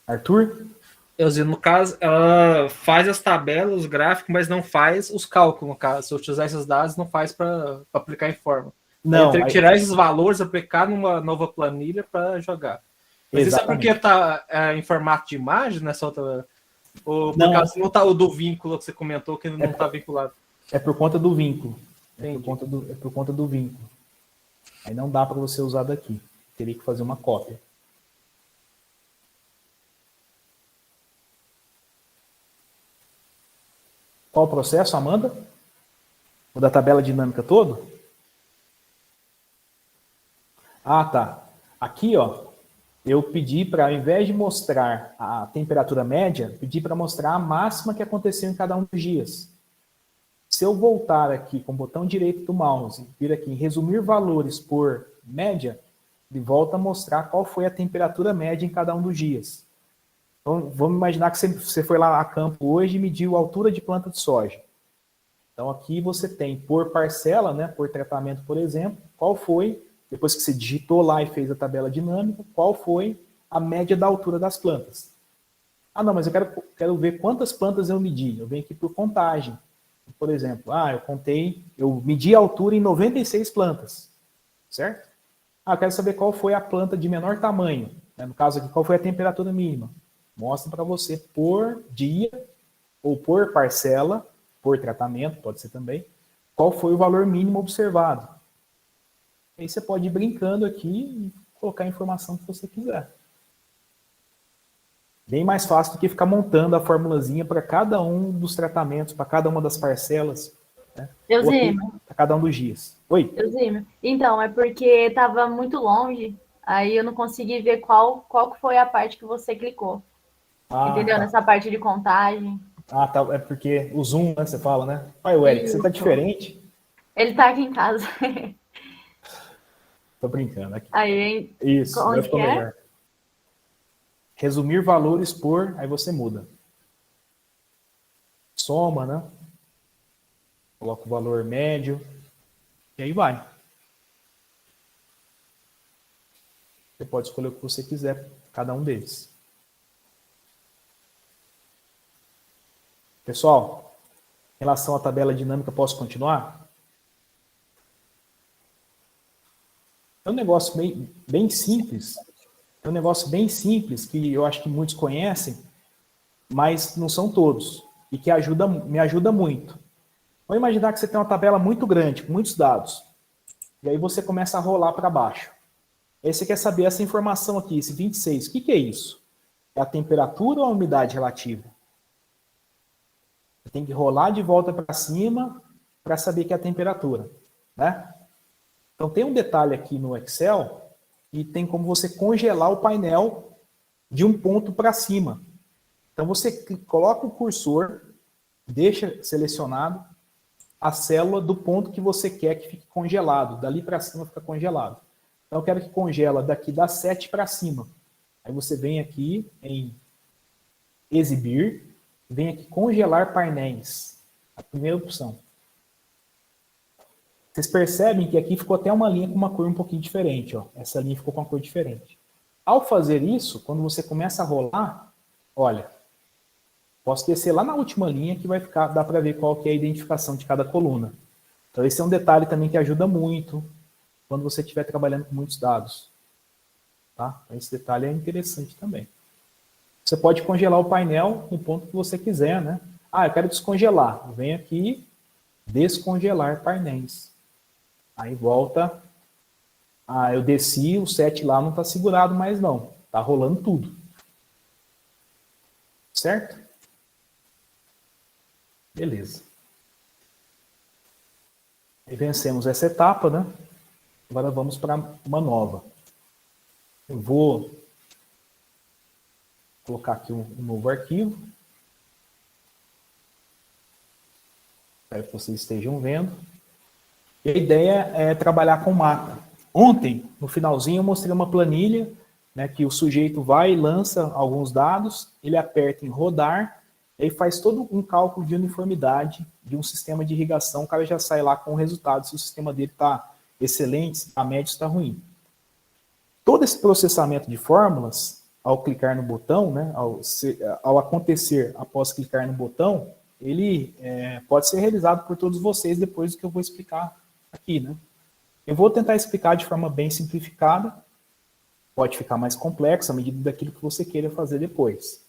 Arthur? Euzinho, no caso, ela faz as tabelas, os gráficos, mas não faz os cálculos, no caso. Se eu utilizar esses dados, não faz para aplicar em forma. Não. Eu tenho que tirar esses valores, aplicar numa nova planilha para jogar. Mas exatamente. Isso é porque está em formato de imagem nessa outra... Ou por causa não tá o do vínculo que você comentou, que não está vinculado? É por conta do vínculo. É por conta do vínculo. Aí não dá para você usar daqui. Teria que fazer uma cópia. Qual o processo, Amanda? O da tabela dinâmica todo? Ah, tá. Aqui, ó, eu pedi para, ao invés de mostrar a temperatura média, pedi para mostrar a máxima que aconteceu em cada um dos dias. Se eu voltar aqui com o botão direito do mouse, vir aqui em resumir valores por média, ele volta a mostrar qual foi a temperatura média em cada um dos dias. Então, vamos imaginar que você foi lá a campo hoje e mediu a altura de planta de soja. Então, aqui você tem por parcela, né, por tratamento, por exemplo, qual foi, depois que você digitou lá e fez a tabela dinâmica, qual foi a média da altura das plantas. Ah, não, mas eu quero ver quantas plantas eu medi. Eu venho aqui por contagem. Por exemplo, eu medi a altura em 96 plantas, certo? Ah, eu quero saber qual foi a planta de menor tamanho. Né? No caso aqui, qual foi a temperatura mínima. Mostra para você por dia, ou por parcela, por tratamento, pode ser também, qual foi o valor mínimo observado. Aí você pode ir brincando aqui e colocar a informação que você quiser. Bem mais fácil do que ficar montando a formulazinha para cada um dos tratamentos, para cada uma das parcelas, né? Eusêmio. Para cada um dos dias. Oi? Eusêmio. Então, é porque estava muito longe, aí eu não consegui ver qual que foi a parte que você clicou. Entendeu? Tá. Nessa parte de contagem. Tá. É porque o Zoom, né, você fala, né? Olha, o Eric, você tá diferente? Ele tá aqui em casa. Tô brincando aqui. Aí, Isso, onde vai ficar que é? melhor. Resumir valores por, aí você muda. Soma, né? Coloca o valor médio. E aí vai. Você pode escolher o que você quiser, cada um deles. Pessoal, em relação à tabela dinâmica, posso continuar? É um negócio bem simples. É um negócio bem simples que eu acho que muitos conhecem, mas não são todos. E que me ajuda muito. Vamos imaginar que você tem uma tabela muito grande, com muitos dados. E aí você começa a rolar para baixo. Aí você quer saber essa informação aqui, esse 26. O que é isso? É a temperatura ou a umidade relativa? Você tem que rolar de volta para cima para saber que é a temperatura, né? Então tem um detalhe aqui no Excel e tem como você congelar o painel de um ponto para cima. Então você coloca o cursor, deixa selecionado a célula do ponto que você quer que fique congelado. Dali para cima fica congelado. Então eu quero que congela daqui das 7 para cima. Aí você vem aqui em exibir, vem aqui congelar painéis. A primeira opção. Vocês percebem que aqui ficou até uma linha com uma cor um pouquinho diferente. Ó. Essa linha ficou com uma cor diferente. Ao fazer isso, quando você começa a rolar, olha, posso descer lá na última linha que vai ficar, dá para ver qual que é a identificação de cada coluna. Então esse é um detalhe também que ajuda muito quando você estiver trabalhando com muitos dados. Tá? Esse detalhe é interessante também. Você pode congelar o painel no ponto que você quiser, né? Ah, eu quero descongelar. Vem aqui, descongelar painéis. Aí volta. Ah, eu desci, o 7 lá não está segurado mais não. Está rolando tudo. Certo? Beleza. E vencemos essa etapa, né? Agora vamos para uma nova. Eu vou colocar aqui um novo arquivo. Espero que vocês estejam vendo. E a ideia é trabalhar com mapa. Ontem, no finalzinho, eu mostrei uma planilha, né, que o sujeito vai e lança alguns dados, ele aperta em rodar, e aí faz todo um cálculo de uniformidade de um sistema de irrigação, o cara já sai lá com o resultado, se o sistema dele está excelente, se a média está ruim. Todo esse processamento de fórmulas, ao clicar no botão, né, ao acontecer após clicar no botão, ele pode ser realizado por todos vocês depois do que eu vou explicar aqui, né? Eu vou tentar explicar de forma bem simplificada, pode ficar mais complexo à medida daquilo que você queira fazer depois.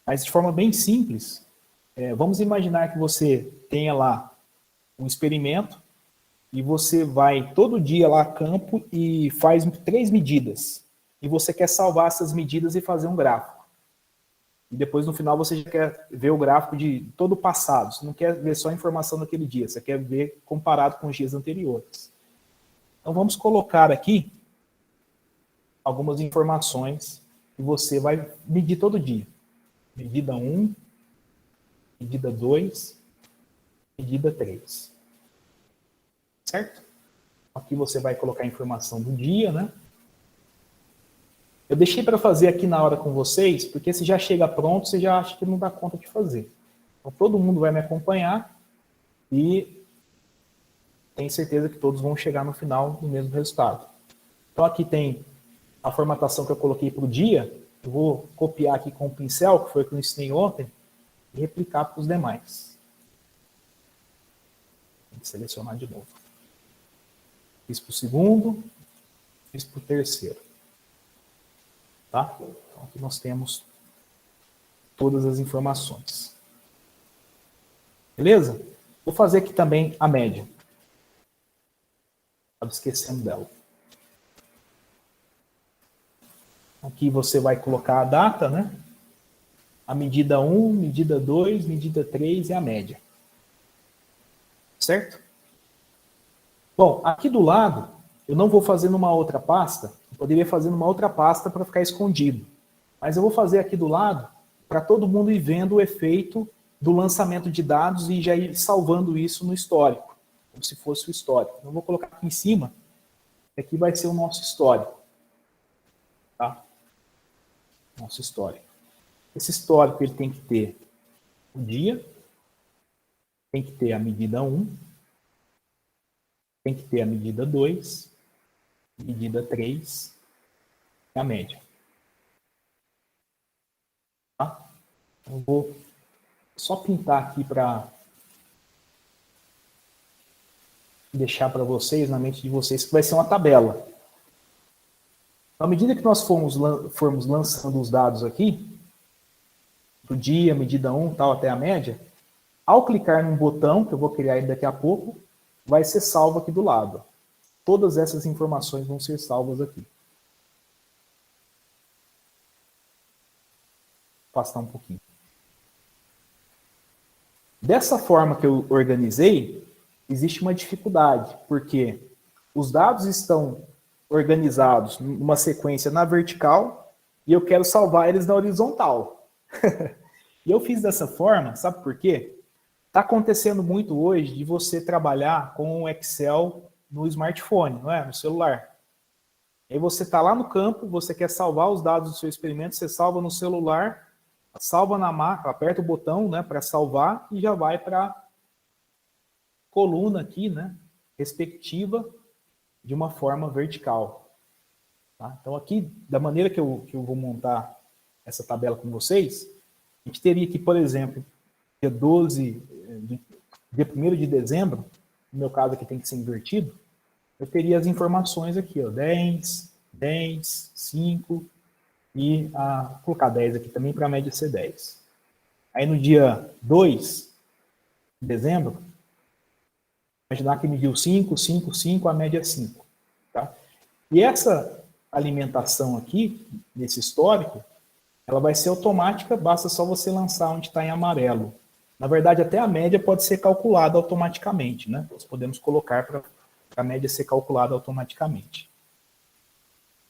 Mas de forma bem simples, vamos imaginar que você tenha lá um experimento e você vai todo dia lá a campo e faz 3 medidas. E você quer salvar essas medidas e fazer um gráfico. E depois, no final, você já quer ver o gráfico de todo o passado. Você não quer ver só a informação daquele dia, você quer ver comparado com os dias anteriores. Então, vamos colocar aqui algumas informações que você vai medir todo dia. Medida 1, medida 2, medida 3. Certo? Aqui você vai colocar a informação do dia, né? Eu deixei para fazer aqui na hora com vocês, porque se já chega pronto, você já acha que não dá conta de fazer. Então, todo mundo vai me acompanhar e tenho certeza que todos vão chegar no final no mesmo resultado. Então, aqui tem a formatação que eu coloquei para o dia. Eu vou copiar aqui com o pincel, que foi o que eu ensinei ontem, e replicar para os demais. Tem que selecionar de novo. Fiz para o segundo, fiz para o terceiro. Tá? Então, aqui nós temos todas as informações. Beleza? Vou fazer aqui também a média. Estava esquecendo dela. Aqui você vai colocar a data, né? a medida 1, medida 2, medida 3 e a média. Certo? Bom, aqui do lado, eu não vou fazer numa outra pasta, eu poderia fazer numa outra pasta para ficar escondido. Mas eu vou fazer aqui do lado para todo mundo ir vendo o efeito do lançamento de dados e já ir salvando isso no histórico, como se fosse o histórico. Eu vou colocar aqui em cima, aqui vai ser o nosso histórico. Tá? Nosso histórico. Esse histórico ele tem que ter o dia, tem que ter a medida 1, tem que ter a medida 2, medida 3 e a média. Tá? Eu vou só pintar aqui para deixar para vocês, na mente de vocês, que vai ser uma tabela. À medida que nós formos lançando os dados aqui, do dia, medida 1, tal, até a média, ao clicar num botão, que eu vou criar ele daqui a pouco, vai ser salvo aqui do lado. Todas essas informações vão ser salvas aqui. Vou afastar um pouquinho. Dessa forma que eu organizei, existe uma dificuldade, porque os dados estão organizados numa sequência na vertical e eu quero salvar eles na horizontal. E eu fiz dessa forma, sabe por quê? Está acontecendo muito hoje de você trabalhar com o Excel no smartphone, não é? No celular. Aí você está lá no campo, você quer salvar os dados do seu experimento, você salva no celular, salva na máquina, aperta o botão, né, para salvar e já vai para a coluna aqui, né, respectiva de uma forma vertical. Tá? Então aqui, da maneira que eu vou montar essa tabela com vocês, a gente teria aqui, por exemplo, dia 1º de dezembro, no meu caso aqui tem que ser invertido, eu teria as informações aqui, ó, 10, 5 e vou colocar 10 aqui também para a média ser 10. Aí no dia 2 de dezembro, imaginar que mediu 5, 5, 5, a média é 5. Tá? E essa alimentação aqui, nesse histórico, ela vai ser automática, basta só você lançar onde está em amarelo. Na verdade, até a média pode ser calculada automaticamente, né? Nós podemos colocar para a média ser calculada automaticamente.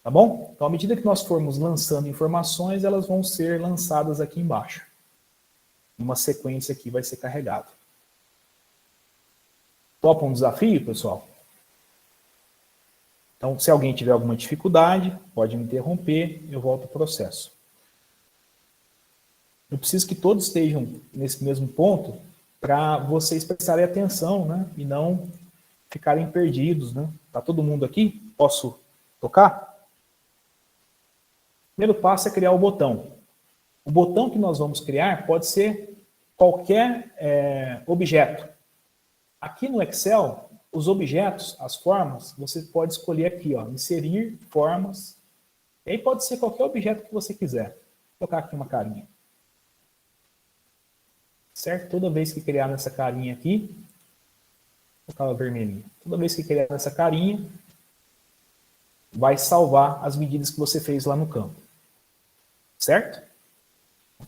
Tá bom? Então, à medida que nós formos lançando informações, elas vão ser lançadas aqui embaixo. Uma sequência aqui vai ser carregada. Topa um desafio, pessoal? Então, se alguém tiver alguma dificuldade, pode me interromper, eu volto ao processo. Eu preciso que todos estejam nesse mesmo ponto para vocês prestarem atenção, né? E não ficarem perdidos, né? Tá todo mundo aqui? Posso tocar? O primeiro passo é criar o botão. O botão que nós vamos criar pode ser qualquer objeto. Aqui no Excel, os objetos, as formas, você pode escolher aqui, ó, inserir formas. E aí pode ser qualquer objeto que você quiser. Vou colocar aqui uma carinha. Certo? Toda vez que criar nessa carinha aqui, vou colocar ela vermelhinha. Toda vez que criar nessa carinha, vai salvar as medidas que você fez lá no campo. Certo?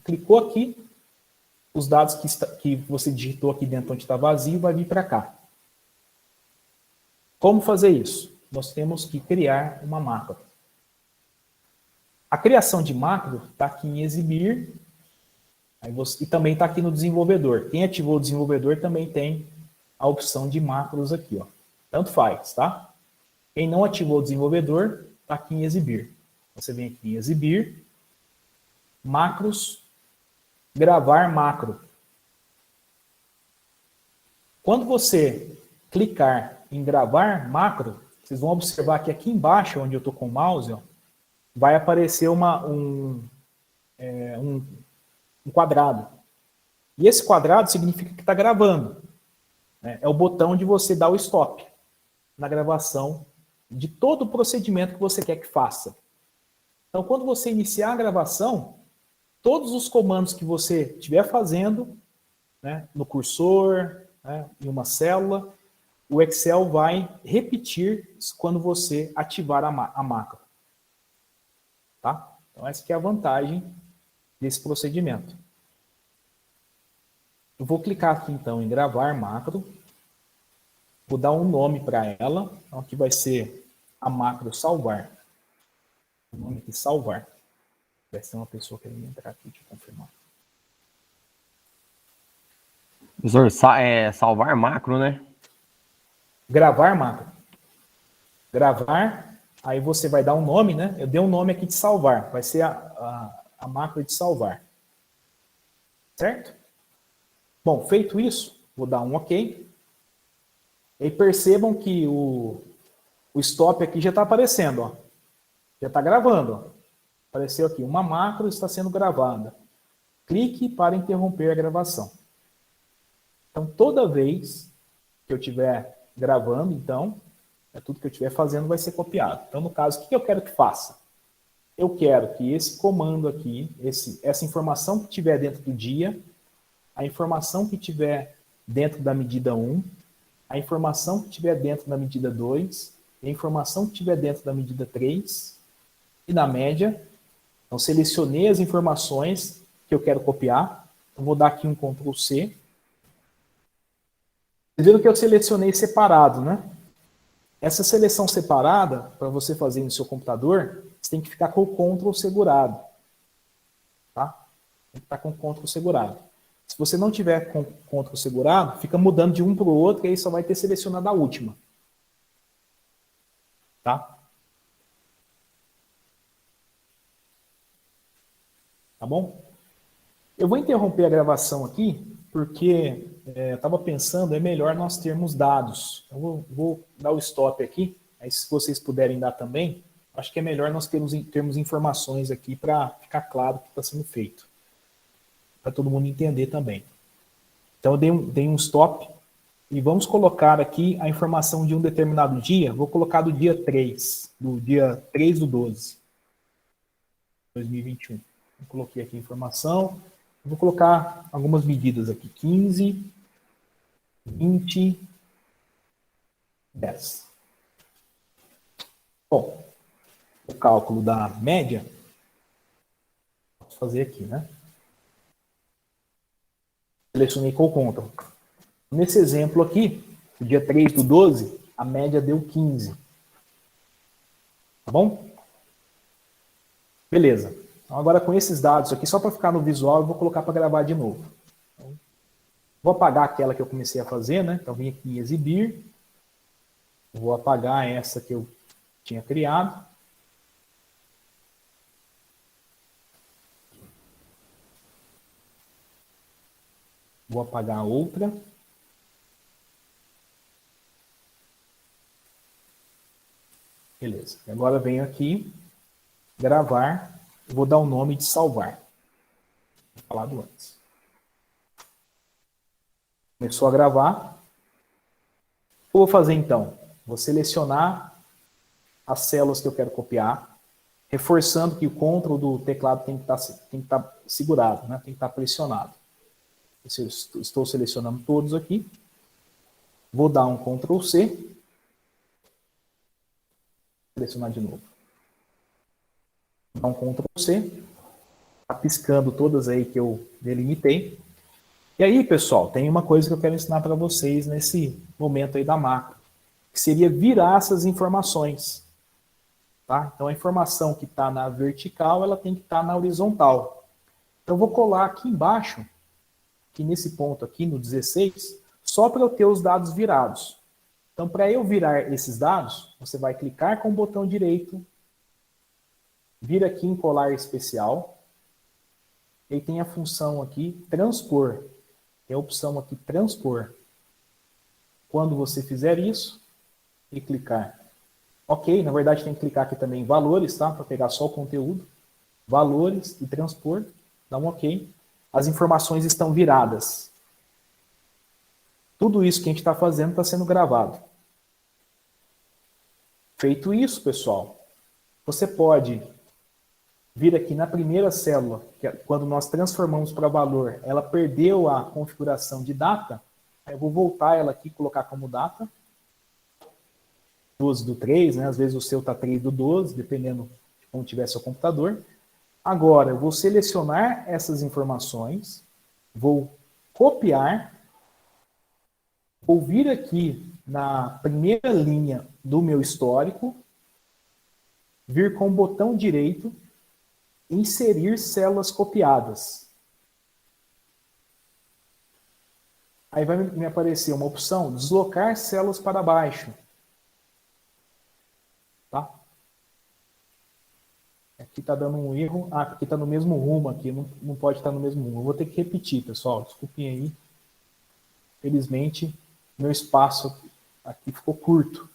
Clicou aqui, os dados que você digitou aqui dentro onde está vazio vai vir para cá. Como fazer isso? Nós temos que criar uma macro. A criação de macro está aqui em exibir, e também está aqui no desenvolvedor. Quem ativou o desenvolvedor também tem a opção de macros aqui, ó. Tanto faz, tá? Quem não ativou o desenvolvedor, está aqui em exibir. Você vem aqui em exibir, macros, gravar macro. Quando você clicar em gravar macro, vocês vão observar que aqui embaixo, onde eu estou com o mouse, ó, vai aparecer um quadrado. E esse quadrado significa que está gravando. É o botão de você dar o stop na gravação de todo o procedimento que você quer que faça. Então, quando você iniciar a gravação, todos os comandos que você estiver fazendo, né, no cursor, né, em uma célula, o Excel vai repetir quando você ativar a macro. Tá? Então, essa que é a vantagem desse procedimento. Eu vou clicar aqui, então, em gravar macro. Vou dar um nome para ela. Então, aqui vai ser a macro salvar. O nome aqui, salvar. Vai ser uma pessoa querendo entrar aqui, deixa eu confirmar. Professor, salvar macro, né? Gravar macro. Gravar, aí você vai dar um nome, né? Eu dei um nome aqui de salvar. Vai ser a macro de salvar. Certo? Bom, feito isso, vou dar um OK. E percebam que o stop aqui já está aparecendo, ó. Já está gravando, ó. Apareceu aqui, uma macro está sendo gravada. Clique para interromper a gravação. Então, toda vez que eu estiver gravando, então, tudo que eu estiver fazendo vai ser copiado. Então, no caso, o que eu quero que faça? Eu quero que esse comando aqui, essa informação que estiver dentro do dia, a informação que estiver dentro da medida 1, a informação que estiver dentro da medida 2, a informação que estiver dentro da medida 3, e na média, então selecionei as informações que eu quero copiar, eu vou dar aqui um Ctrl C. Vocês viram que eu selecionei separado, né? Essa seleção separada, para você fazer no seu computador, você tem que ficar com o Ctrl segurado. Tá? Tem que estar com o Ctrl segurado. Se você não tiver com o Ctrl segurado, fica mudando de um para o outro e aí só vai ter selecionado a última. Tá? Tá bom? Eu vou interromper a gravação aqui, porque eu estava pensando, é melhor nós termos dados. Eu vou dar o stop aqui, aí se vocês puderem dar também, acho que é melhor nós termos informações aqui para ficar claro o que está sendo feito. Para todo mundo entender também. Então eu dei um stop e vamos colocar aqui a informação de um determinado dia. Vou colocar do dia 3, do dia 3 do 12, 2021. Eu coloquei aqui a informação. Eu vou colocar algumas medidas aqui. 15, 20, 10. Bom, o cálculo da média, posso fazer aqui, né? Selecionei com o Ctrl. Nesse exemplo aqui, no dia 3 do 12, a média deu 15. Tá bom? Beleza. Então, agora com esses dados aqui, só para ficar no visual, eu vou colocar para gravar de novo. Então, vou apagar aquela que eu comecei a fazer, né? Então, vim aqui em exibir. Vou apagar essa que eu tinha criado. Vou apagar a outra. Beleza. Agora venho aqui, gravar. Vou dar o nome de salvar. Falado antes. Começou a gravar. O que eu vou fazer então? Vou selecionar as células que eu quero copiar, reforçando que o Ctrl do teclado tem que estar segurado, né? Tem que estar pressionado. Estou selecionando todos aqui. Vou dar um Ctrl C. Selecionar de novo. Dar um Ctrl C. Está piscando todas aí que eu delimitei. E aí, pessoal, tem uma coisa que eu quero ensinar para vocês nesse momento aí da macro, que seria virar essas informações. Tá? Então, a informação que está na vertical, ela tem que estar na horizontal. Então, eu vou colar aqui embaixo, aqui nesse ponto aqui, no 16, só para eu ter os dados virados. Então, para eu virar esses dados, você vai clicar com o botão direito, vir aqui em colar especial, e aí tem a função aqui, transpor. Tem a opção aqui, transpor. Quando você fizer isso, e clicar. Ok, na verdade tem que clicar aqui também em valores, tá? Para pegar só o conteúdo. Valores e transpor. Dá um ok. As informações estão viradas. Tudo isso que a gente está fazendo está sendo gravado. Feito isso, pessoal, você pode vir aqui na primeira célula, que é quando nós transformamos para valor, ela perdeu a configuração de data, aí eu vou voltar ela aqui e colocar como data, 12 do 3, né? Às vezes o seu está 3 do 12, dependendo de como tiver seu computador. Agora, eu vou selecionar essas informações, vou copiar, vou vir aqui na primeira linha do meu histórico, vir com o botão direito, inserir células copiadas. Aí vai me aparecer uma opção, deslocar células para baixo. Tá? Aqui está dando um erro. Ah, porque está no mesmo rumo aqui. Não pode estar no mesmo rumo. Eu vou ter que repetir, pessoal. Desculpem aí. Felizmente, meu espaço aqui ficou curto.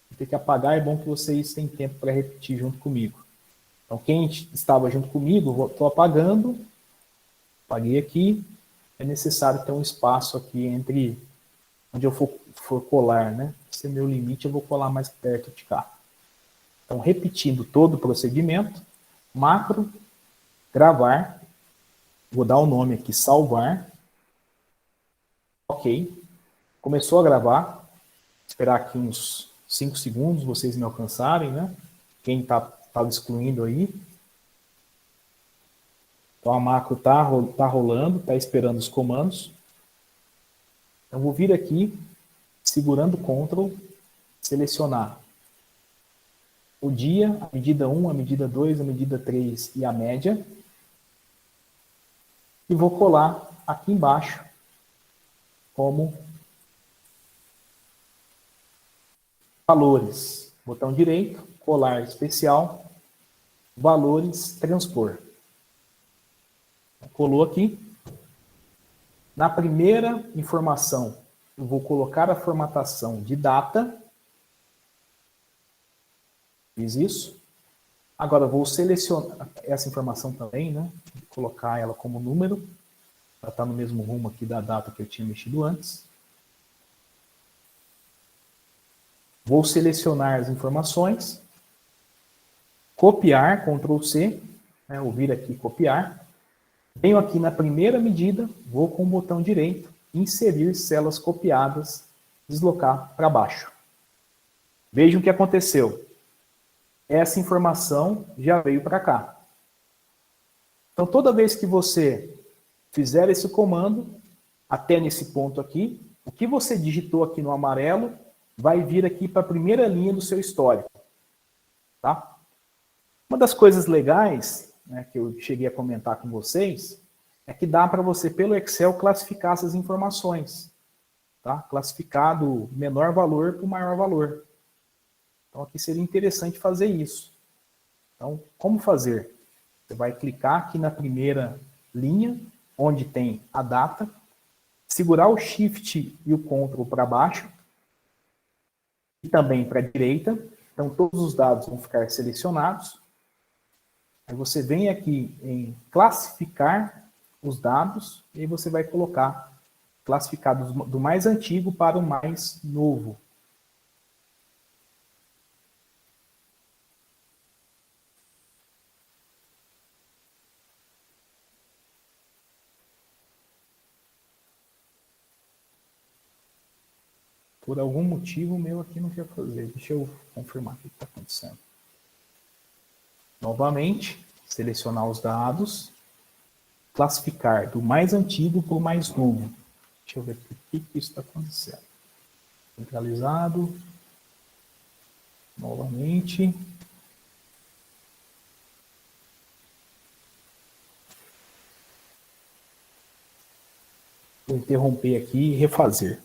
Vou ter que apagar. É bom que vocês tenham tempo para repetir junto comigo. Então, quem estava junto comigo, estou apagando. Apaguei aqui. É necessário ter um espaço aqui entre onde eu for colar, né? Esse é meu limite, eu vou colar mais perto de cá. Então, repetindo todo o procedimento, macro, gravar, vou dar o nome aqui, salvar. Ok. Começou a gravar. Esperar aqui uns 5 segundos, vocês me alcançarem, né? Quem estava excluindo aí. Então, a macro está rolando, está esperando os comandos. Eu vou vir aqui, segurando Ctrl, selecionar o dia, a medida 1, a medida 2, a medida 3 e a média. E vou colar aqui embaixo como valores. Botão direito, colar especial, valores, transpor. Colou aqui. Na primeira informação, eu vou colocar a formatação de data. Fiz isso. Agora, eu vou selecionar essa informação também, né? Vou colocar ela como número. Ela está no mesmo rumo aqui da data que eu tinha mexido antes. Vou selecionar as informações. Copiar, Ctrl C. Né? Vou vir aqui copiar. Venho aqui na primeira medida, vou com o botão direito, inserir células copiadas, deslocar para baixo. Vejam o que aconteceu. Essa informação já veio para cá. Então, toda vez que você fizer esse comando, até nesse ponto aqui, o que você digitou aqui no amarelo vai vir aqui para a primeira linha do seu histórico. Tá? Uma das coisas legais, né, que eu cheguei a comentar com vocês, é que dá para você, pelo Excel, classificar essas informações. Tá? Classificar do menor valor para o maior valor. Então, aqui seria interessante fazer isso. Então, como fazer? Você vai clicar aqui na primeira linha, onde tem a data, segurar o Shift e o Ctrl para baixo, e também para a direita. Então, todos os dados vão ficar selecionados. Aí você vem aqui em classificar os dados e aí você vai colocar classificados do mais antigo para o mais novo. Por algum motivo o meu aqui não quer fazer. Deixa eu confirmar o que está acontecendo. Novamente, selecionar os dados, classificar do mais antigo para o mais novo. Deixa eu ver por que isso está acontecendo. Centralizado. Novamente. Vou interromper aqui e refazer.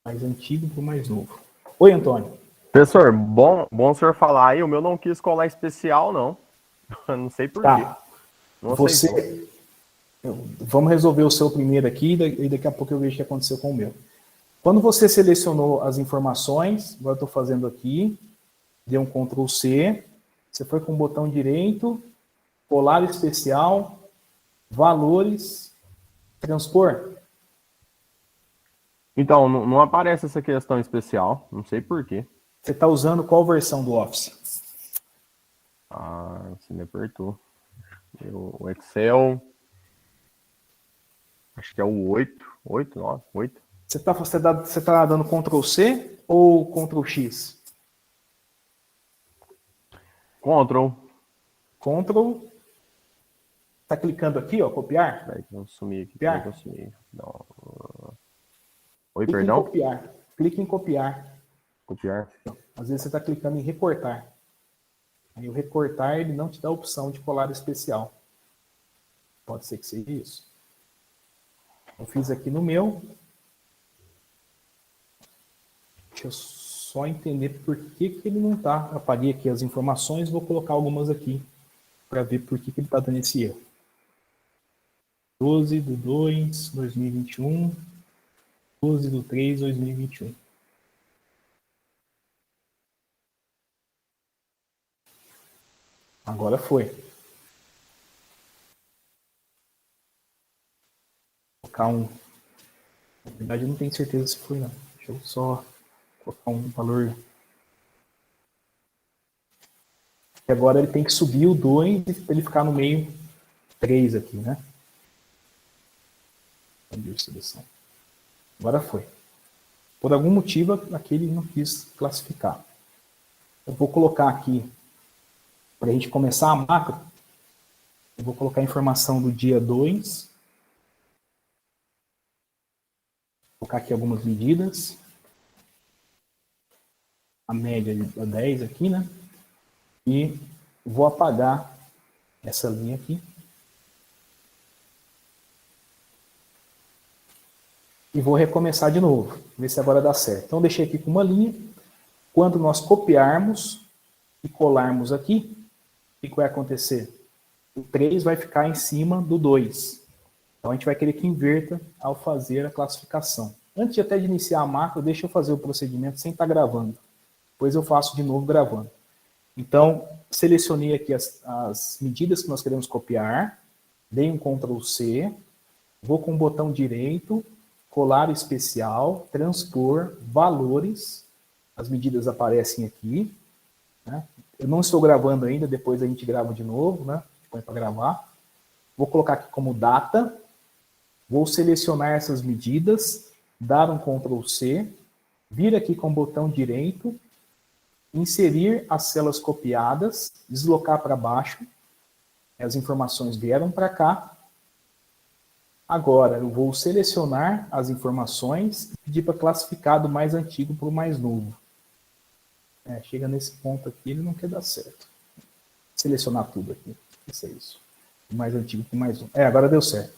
Mais antigo para o mais novo. Oi, Antônio. Professor, bom o senhor falar aí. O meu não quis colar especial, não. Não sei por quê. Não Você... Vamos resolver o seu primeiro aqui e daqui a pouco eu vejo o que aconteceu com o meu. Quando você selecionou as informações, agora eu estou fazendo aqui, deu um Ctrl C, você foi com o botão direito, colar especial, valores, transpor. Então, não aparece essa questão especial, não sei por quê. Você está usando qual versão do Office? Ah, você me apertou. O Excel, acho que é o 8, 9, 8. Você tá dando Ctrl C ou Ctrl X? Ctrl. Ctrl. Tá clicando aqui, ó, copiar? Peraí que eu sumi aqui. Copiar? Que eu sumi. Não. Oi, Clique perdão? em copiar. Clique em copiar. Copiar. Às vezes você está clicando em recortar. Aí o recortar, ele não te dá a opção de colar especial. Pode ser que seja isso. Eu fiz aqui no meu. Deixa eu só entender por que ele não está. Apaguei aqui as informações, vou colocar algumas aqui para ver por que ele está dando esse erro. 12/2/2021, 12/3/2021. Agora foi. Vou colocar um... Na verdade, eu não tenho certeza se foi, não. Deixa eu só colocar um valor. E agora ele tem que subir o 2 para ele ficar no meio 3 aqui, né? Seleção. Agora foi. Por algum motivo, aqui ele não quis classificar. Eu vou colocar aqui, para a gente começar a macro, eu vou colocar a informação do dia 2. Vou colocar aqui algumas medidas. A média é 10 aqui, né? E vou apagar essa linha aqui. E vou recomeçar de novo, ver se agora dá certo. Então, deixei aqui com uma linha. Quando nós copiarmos e colarmos aqui, o que vai acontecer? O 3 vai ficar em cima do 2. Então, a gente vai querer que inverta ao fazer a classificação. Antes de até de iniciar a macro, deixa eu fazer o procedimento sem estar gravando. Depois eu faço de novo gravando. Então, selecionei aqui as medidas que nós queremos copiar. Dei um Ctrl C. Vou com o botão direito, colar especial, transpor, valores. As medidas aparecem aqui, né? Eu não estou gravando ainda, depois a gente grava de novo, né? Põe para gravar. Vou colocar aqui como data. Vou selecionar essas medidas, dar um Ctrl C, vir aqui com o botão direito, inserir as células copiadas, deslocar para baixo. As informações vieram para cá. Agora, eu vou selecionar as informações e pedir para classificar do mais antigo para o mais novo. Chega nesse ponto aqui, ele não quer dar certo. Selecionar tudo aqui. Isso é isso. Do mais antigo para o mais novo. Agora deu certo.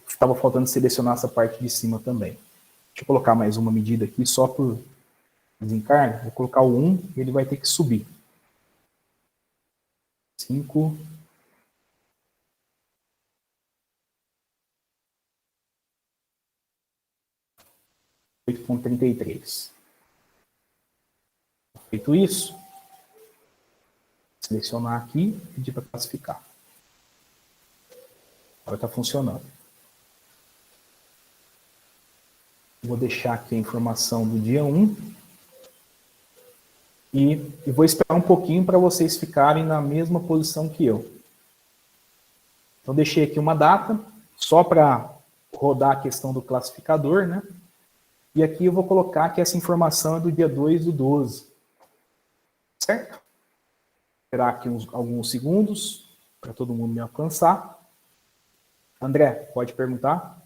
Estava faltando selecionar essa parte de cima também. Deixa eu colocar mais uma medida aqui, só por desencargo. Vou colocar o 1 e ele vai ter que subir. 5... 8,33. Feito isso, selecionar aqui e pedir para classificar. Agora está funcionando. Vou deixar aqui a informação do dia 1 e vou esperar um pouquinho para vocês ficarem na mesma posição que eu. Então deixei aqui uma data, só para rodar a questão do classificador, né? E aqui eu vou colocar que essa informação é do dia 2/12. Certo? Esperar aqui alguns segundos para todo mundo me alcançar. André, pode perguntar?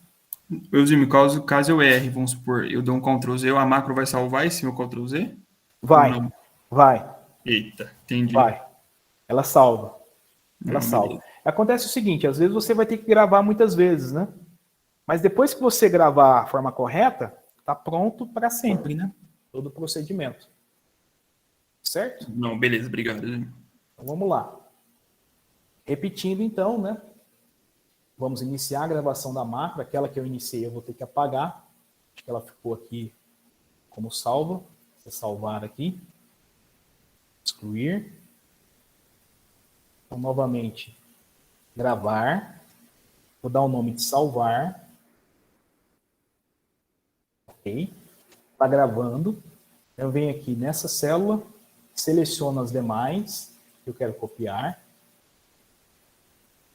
Eusímio, caso eu erre, vamos supor, eu dou um Ctrl Z, a macro vai salvar esse meu Ctrl Z? Vai, vai. Eita, entendi. Vai. Ela salva. Ela salva. Acontece o seguinte, às vezes você vai ter que gravar muitas vezes, né? Mas depois que você gravar a forma correta, está pronto para sempre, né? Todo o procedimento. Certo? Não, beleza, obrigado. Então, vamos lá. Repetindo então, né? Vamos iniciar a gravação da macro. Aquela que eu iniciei eu vou ter que apagar. Acho que ela ficou aqui como salva. Vou salvar aqui. Excluir. Então, novamente, gravar. Vou dar o nome de salvar. Ok. Está gravando. Eu venho aqui nessa célula, seleciono as demais que eu quero copiar.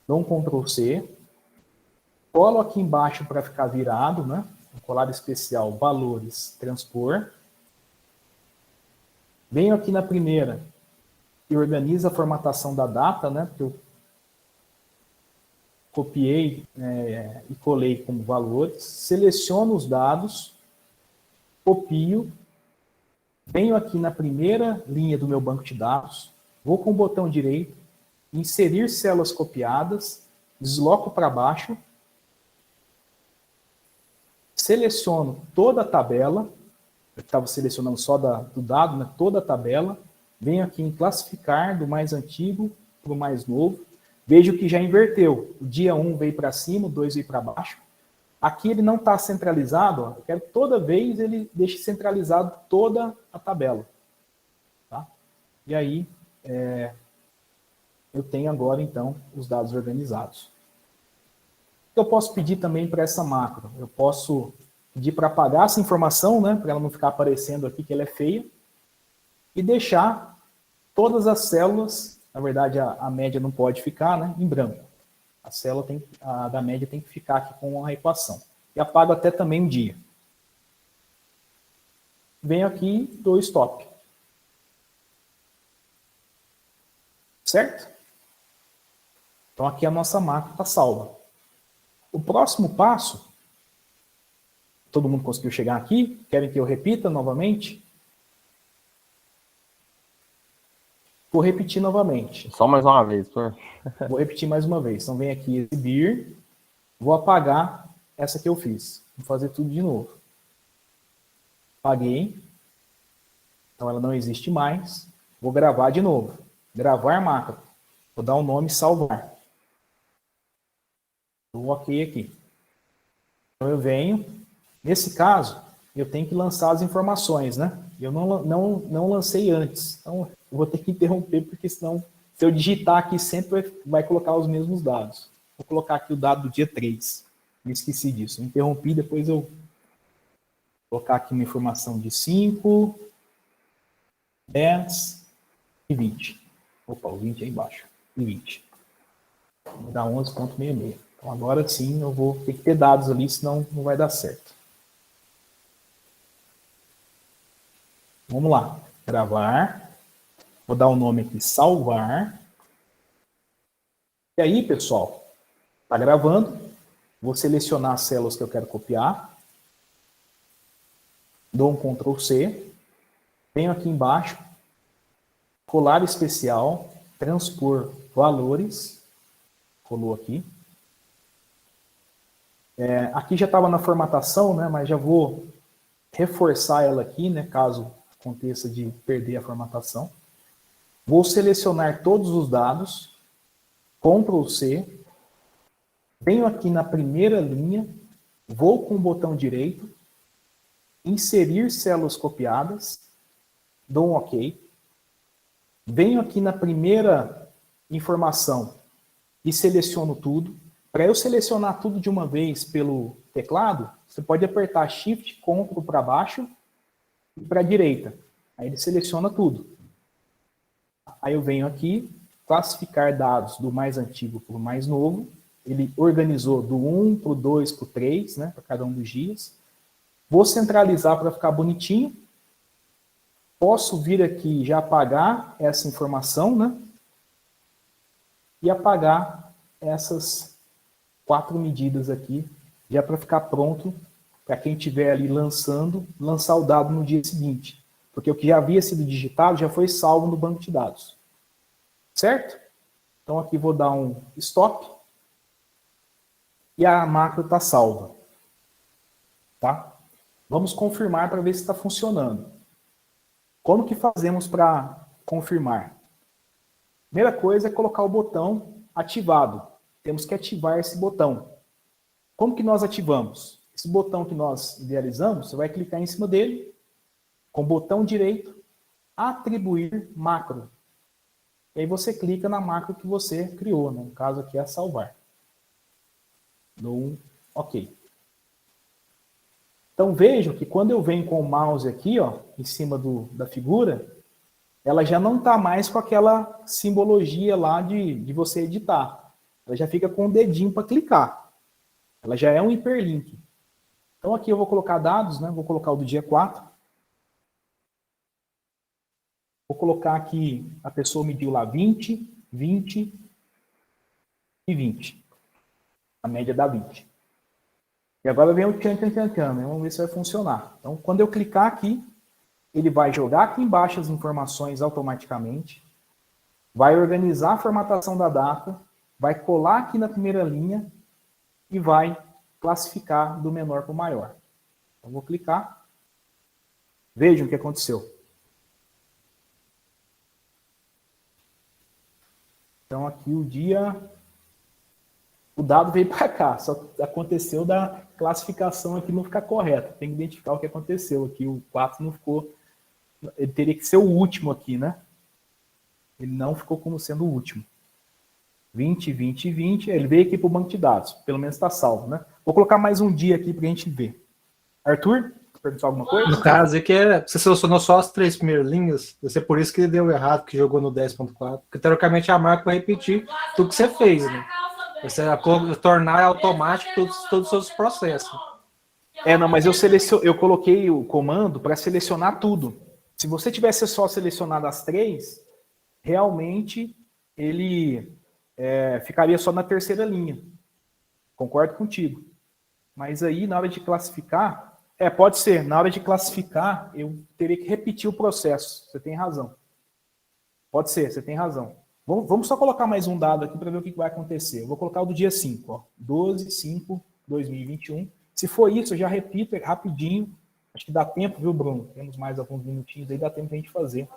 Dou um Ctrl C. Colo aqui embaixo para ficar virado, né? Colar especial, valores, transpor. Venho aqui na primeira, e organiza a formatação da data, né? Porque eu copiei e colei como valores, seleciono os dados, copio, venho aqui na primeira linha do meu banco de dados, vou com o botão direito, inserir células copiadas, desloco para baixo, seleciono toda a tabela, eu estava selecionando só do dado, né, toda a tabela, venho aqui em classificar do mais antigo para o mais novo, vejo que já inverteu, o dia 1 veio para cima, o 2 veio para baixo, aqui ele não está centralizado, ó, eu quero que toda vez ele deixe centralizado toda a tabela. Tá? E aí, eu tenho agora, então, os dados organizados. Eu posso pedir também para essa macro, eu posso pedir para apagar essa informação, né, para ela não ficar aparecendo aqui que ela é feia, e deixar todas as células, na verdade a média não pode ficar, né, em branco. A célula da média tem que ficar aqui com a equação. E apago até também um dia. Venho aqui e dou stop. Certo? Então aqui a nossa macro está salva. O próximo passo, todo mundo conseguiu chegar aqui? Querem que eu repita novamente? Vou repetir novamente. Só mais uma vez, por Vou repetir mais uma vez. Então, vem aqui exibir. Vou apagar essa que eu fiz. Vou fazer tudo de novo. Apaguei. Então, ela não existe mais. Vou gravar de novo. Gravar macro. Vou dar o nome salvar. Dou OK aqui. Então, eu venho. Nesse caso, eu tenho que lançar as informações, né? Eu não lancei antes. Então, eu vou ter que interromper, porque senão, se eu digitar aqui, sempre vai colocar os mesmos dados. Vou colocar aqui o dado do dia 3. Me esqueci disso. Eu interrompi, depois eu vou colocar aqui uma informação de 5, 10 e 20. Opa, o 20 é embaixo. E 20. Vou dar 11,66. Então, agora sim, eu vou ter que ter dados ali, senão não vai dar certo. Vamos lá. Gravar. Vou dar o nome aqui, salvar. E aí, pessoal, está gravando. Vou selecionar as células que eu quero copiar. Dou um Ctrl C. Venho aqui embaixo. Colar especial. Transpor valores. Colou aqui. Aqui já estava na formatação, né, mas já vou reforçar ela aqui, né, caso aconteça de perder a formatação. Vou selecionar todos os dados, Ctrl C, venho aqui na primeira linha, vou com o botão direito, inserir células copiadas, dou um OK, venho aqui na primeira informação e seleciono tudo. Para eu selecionar tudo de uma vez pelo teclado, você pode apertar Shift, Ctrl para baixo e para a direita. Aí ele seleciona tudo. Aí eu venho aqui, classificar dados do mais antigo para o mais novo. Ele organizou do 1 para o 2 para o 3, né, para cada um dos dias. Vou centralizar para ficar bonitinho. Posso vir aqui e já apagar essa informação, né? E apagar essas 4 medidas aqui, já para ficar pronto para quem estiver ali lançar o dado no dia seguinte. Porque o que já havia sido digitado já foi salvo no banco de dados. Certo? Então aqui vou dar um stop. E a macro está salva. Tá? Vamos confirmar para ver se está funcionando. Como que fazemos para confirmar? Primeira coisa é colocar o botão ativado. Temos que ativar esse botão. Como que nós ativamos? Esse botão que nós idealizamos, você vai clicar em cima dele, com o botão direito, atribuir macro. E aí você clica na macro que você criou, né? No caso aqui é salvar. Dou um OK. Então vejam que quando eu venho com o mouse aqui, ó, em cima da figura, ela já não está mais com aquela simbologia lá de você editar. Ela já fica com o dedinho para clicar. Ela já é um hiperlink. Então aqui eu vou colocar dados, né? Vou colocar o do dia 4. Vou colocar aqui, a pessoa mediu lá 20, 20 e 20. A média dá 20. E agora vem o tchan. Vamos ver se vai funcionar. Então, quando eu clicar aqui, ele vai jogar aqui embaixo as informações automaticamente, vai organizar a formatação da data, vai colar aqui na primeira linha e vai classificar do menor para o maior. Então, vou clicar. Vejam o que aconteceu. Então, aqui o dado veio para cá, só aconteceu da classificação aqui não ficar correta. Tem que identificar o que aconteceu aqui. O 4 não ficou... Ele teria que ser o último aqui, né? Ele não ficou como sendo o último. 20, 20 e 20. Ele veio aqui para o banco de dados. Pelo menos está salvo, né? Vou colocar mais um dia aqui para a gente ver. Arthur, perguntar alguma coisa? No caso, é que você selecionou só as 3 primeiras linhas. Deve ser por isso que deu errado, que jogou no 10.4. Porque, teoricamente, a marca vai repetir tudo que você fez, né? Você tornar automático todos os seus processos. Não, mas eu coloquei o comando para selecionar tudo. Se você tivesse só selecionado as 3, realmente ele ficaria só na terceira linha. Concordo contigo. Mas aí, na hora de classificar... pode ser. Na hora de classificar, eu teria que repetir o processo. Você tem razão. Pode ser, você tem razão. Vamos só colocar mais um dado aqui para ver o que vai acontecer. Eu vou colocar o do dia 5, ó, 12/5/2021. Se for isso, eu já repito rapidinho. Acho que dá tempo, viu, Bruno? Temos mais alguns minutinhos aí, dá tempo de a gente fazer.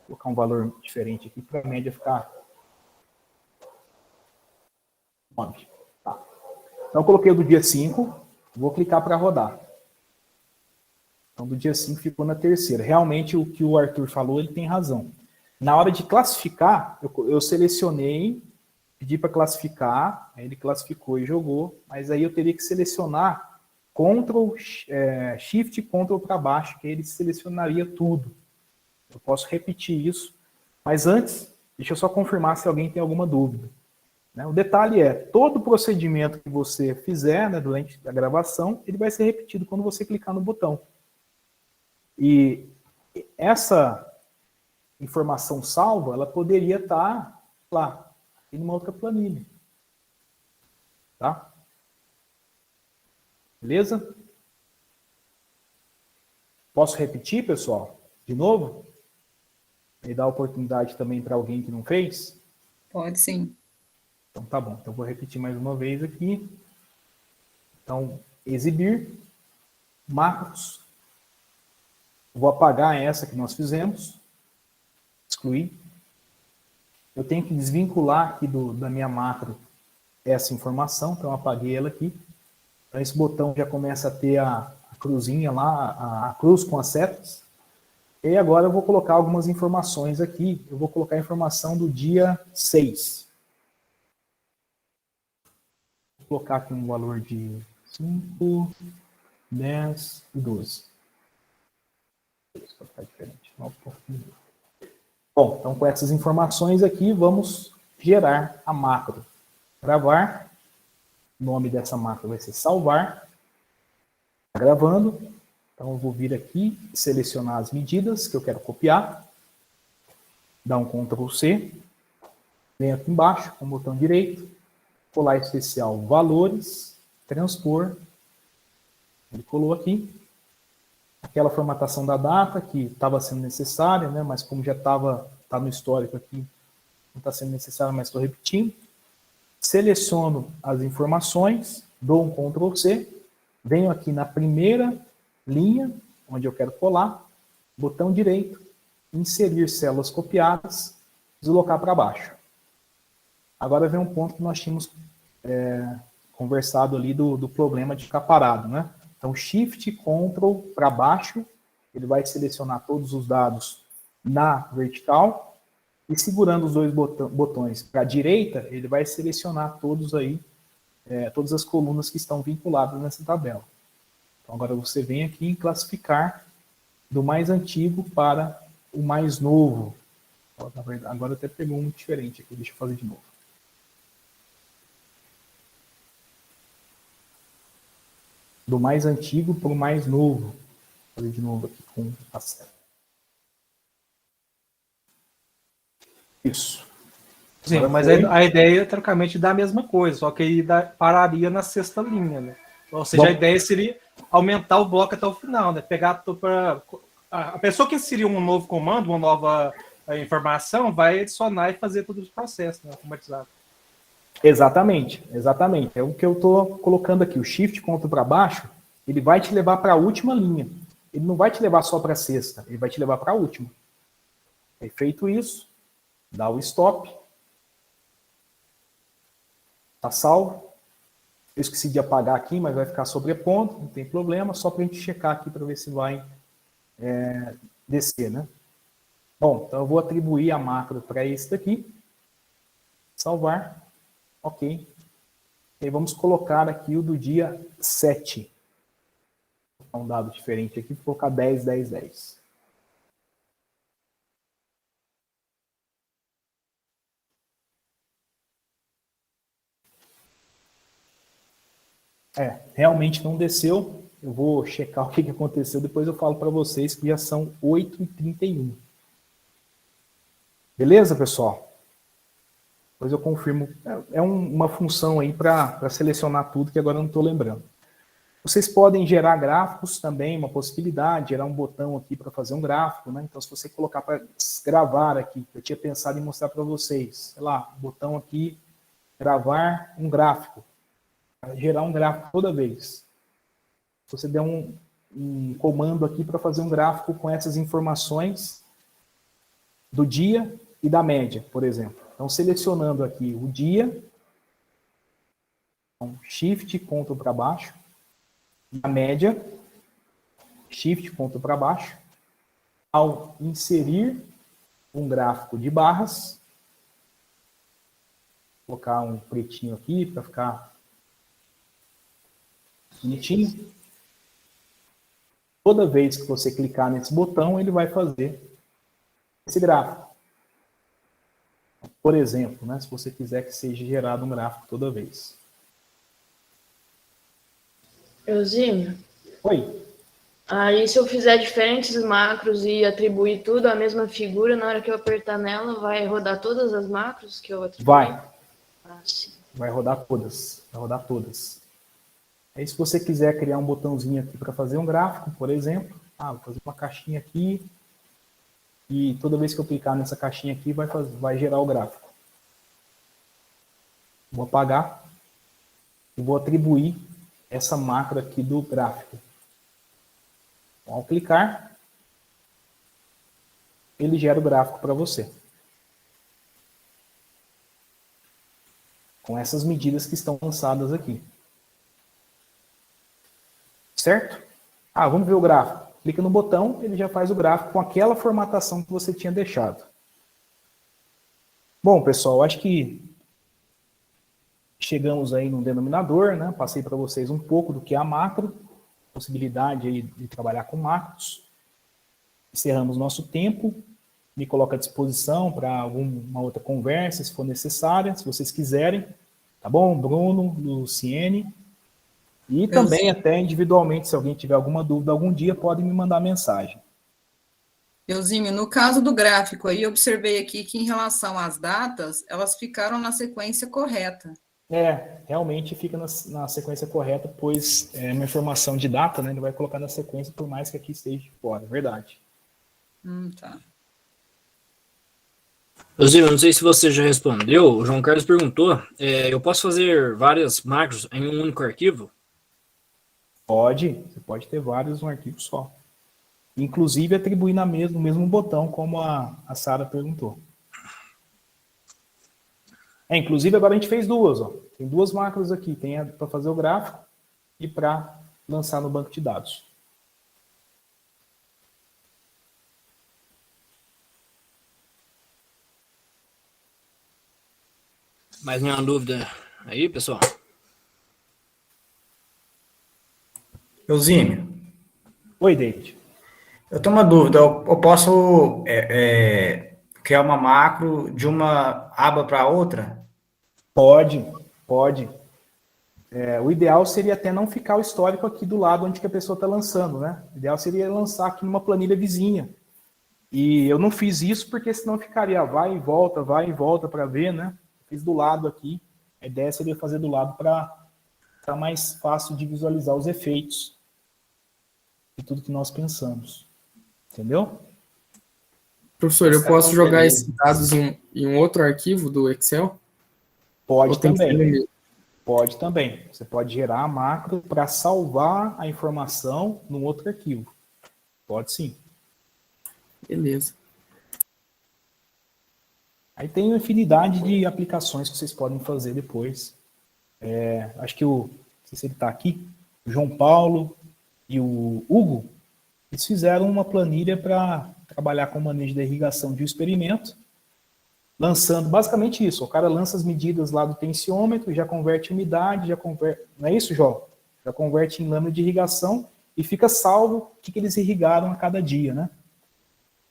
Vou colocar um valor diferente aqui para a média ficar 9. Tá. Então, eu coloquei o do dia 5. Vou clicar para rodar. Então, do dia 5 ficou na terceira. Realmente, o que o Arthur falou, ele tem razão. Na hora de classificar, eu selecionei, pedi para classificar, aí ele classificou e jogou, mas aí eu teria que selecionar Shift Ctrl para baixo, que aí ele selecionaria tudo. Eu posso repetir isso, mas antes, deixa eu só confirmar se alguém tem alguma dúvida. O detalhe é, todo procedimento que você fizer, né, durante a gravação, ele vai ser repetido quando você clicar no botão. E essa informação salva, ela poderia estar lá, em uma outra planilha. Tá? Beleza? Posso repetir, pessoal? De novo? E dar oportunidade também para alguém que não fez? Pode sim. Então tá bom, então vou repetir mais uma vez aqui. Então, exibir, macros. Vou apagar essa que nós fizemos. Excluir. Eu tenho que desvincular aqui da minha macro essa informação, então eu apaguei ela aqui. Então esse botão já começa a ter a cruzinha lá, a cruz com as setas. E agora eu vou colocar algumas informações aqui. Eu vou colocar a informação do dia 6. Vou colocar aqui um valor de 5, 10 e 12. Isso vai ficar diferente. Bom, então com essas informações aqui, vamos gerar a macro. Gravar. O nome dessa macro vai ser salvar. Tá gravando. Então eu vou vir aqui, selecionar as medidas que eu quero copiar. Dar um Ctrl C. Venho aqui embaixo, com o botão direito. Colar especial valores, transpor. Ele colou aqui. Aquela formatação da data que estava sendo necessária, né? Mas como já tá no histórico aqui, não está sendo necessário, mas estou repetindo. Seleciono as informações, dou um Ctrl C, venho aqui na primeira linha, onde eu quero colar, botão direito, inserir células copiadas, deslocar para baixo. Agora vem um ponto que nós tínhamos conversado ali do problema de ficar parado, né? Então, Shift, Ctrl para baixo, ele vai selecionar todos os dados na vertical, e segurando os dois botões para a direita, ele vai selecionar todos aí, todas as colunas que estão vinculadas nessa tabela. Então, agora você vem aqui em classificar do mais antigo para o mais novo. Na verdade, agora até pegou um diferente aqui, deixa eu fazer de novo. Do mais antigo para o mais novo. Vou fazer de novo aqui com a seta. Isso. Sim, Agora mas foi. a ideia é, teoricamente, dar a mesma coisa, só que aí pararia na sexta linha, né? Ou seja, Bom. a ideia seria aumentar o bloco até o final, né? Pegar para a pessoa que inserir um novo comando, uma nova informação, vai adicionar e fazer todo o processo, né, automatizado. Exatamente, exatamente. É o que eu estou colocando aqui. O shift ponto para baixo, ele vai te levar para a última linha. Ele não vai te levar só para a sexta, ele vai te levar para a última. É feito isso, dá o stop. Tá salvo. Eu esqueci de apagar aqui, mas vai ficar sobrepondo, não tem problema, só para a gente checar aqui para ver se vai descer, né? Bom, então eu vou atribuir a macro para esse daqui. Salvar. Ok. E vamos colocar aqui o do dia 7. Vou colocar um dado diferente aqui, vou colocar 10, 10, 10. Realmente não desceu. Eu vou checar o que aconteceu, depois eu falo para vocês que já são 8h31. Beleza, pessoal? Depois eu confirmo. É uma função aí para selecionar tudo, que agora eu não estou lembrando. Vocês podem gerar gráficos também, uma possibilidade, gerar um botão aqui para fazer um gráfico, né? Então, se você colocar para gravar aqui, eu tinha pensado em mostrar para vocês, sei lá, botão aqui, gravar um gráfico. Gerar um gráfico toda vez. Se você der um comando aqui para fazer um gráfico com essas informações do dia e da média, por exemplo. Então, selecionando aqui o dia, então, shift, ponto para baixo, e a média, shift, ponto para baixo. Ao inserir um gráfico de barras, vou colocar um pretinho aqui para ficar bonitinho. Toda vez que você clicar nesse botão, ele vai fazer esse gráfico. Por exemplo, né, se você quiser que seja gerado um gráfico toda vez. Eusímio? Oi. Aí, se eu fizer diferentes macros e atribuir tudo à mesma figura, na hora que eu apertar nela, vai rodar todas as macros que eu atribuí? Vai. Sim. Vai rodar todas. Vai rodar todas. Aí, se você quiser criar um botãozinho aqui para fazer um gráfico, por exemplo, vou fazer uma caixinha aqui, e toda vez que eu clicar nessa caixinha aqui, vai gerar o gráfico. Vou apagar e vou atribuir essa macro aqui do gráfico. Então, ao clicar, ele gera o gráfico para você. Com essas medidas que estão lançadas aqui. Certo? Vamos ver o gráfico. Clica no botão, ele já faz o gráfico com aquela formatação que você tinha deixado. Bom, pessoal, acho que chegamos aí no denominador, né? Passei para vocês um pouco do que é a macro, possibilidade aí de trabalhar com macros. Encerramos nosso tempo. Me coloco à disposição para alguma outra conversa, se for necessária, se vocês quiserem. Tá bom? Bruno, Luciene. E também até individualmente, se alguém tiver alguma dúvida algum dia, pode me mandar mensagem. Eusímio, no caso do gráfico aí, eu observei aqui que em relação às datas, elas ficaram na sequência correta. Realmente fica na sequência correta, pois é uma informação de data, né? Ele vai colocar na sequência, por mais que aqui esteja fora, verdade. Tá. Eusímio, não sei se você já respondeu, o João Carlos perguntou, eu posso fazer várias macros em um único arquivo? Pode, você pode ter vários num arquivo só. Inclusive atribuir no mesmo botão, como a Sara perguntou. Inclusive agora a gente fez duas, ó. Tem duas macros aqui, tem para fazer o gráfico e para lançar no banco de dados. Mais nenhuma dúvida aí, pessoal? Eusímio. Oi, David. Eu tenho uma dúvida. Eu posso criar uma macro de uma aba para outra? Pode. O ideal seria até não ficar o histórico aqui do lado onde que a pessoa está lançando, né? O ideal seria lançar aqui numa planilha vizinha. E eu não fiz isso porque senão ficaria vai e volta para ver, né? Fiz do lado aqui. A ideia seria fazer do lado para ficar mais fácil de visualizar os efeitos de tudo que nós pensamos. Entendeu? Professor, eu posso jogar esses dados em um outro arquivo do Excel? Pode também. Pode também. Você pode gerar a macro para salvar a informação num outro arquivo. Pode sim. Beleza. Aí tem uma infinidade de aplicações que vocês podem fazer depois. Acho que não sei se ele está aqui, o João Paulo e o Hugo, eles fizeram uma planilha para trabalhar com o manejo da irrigação de um experimento, lançando basicamente isso. O cara lança as medidas lá do tensiômetro, já converte em umidade, não é isso, João? Já converte em lâmina de irrigação e fica salvo o que eles irrigaram a cada dia, né?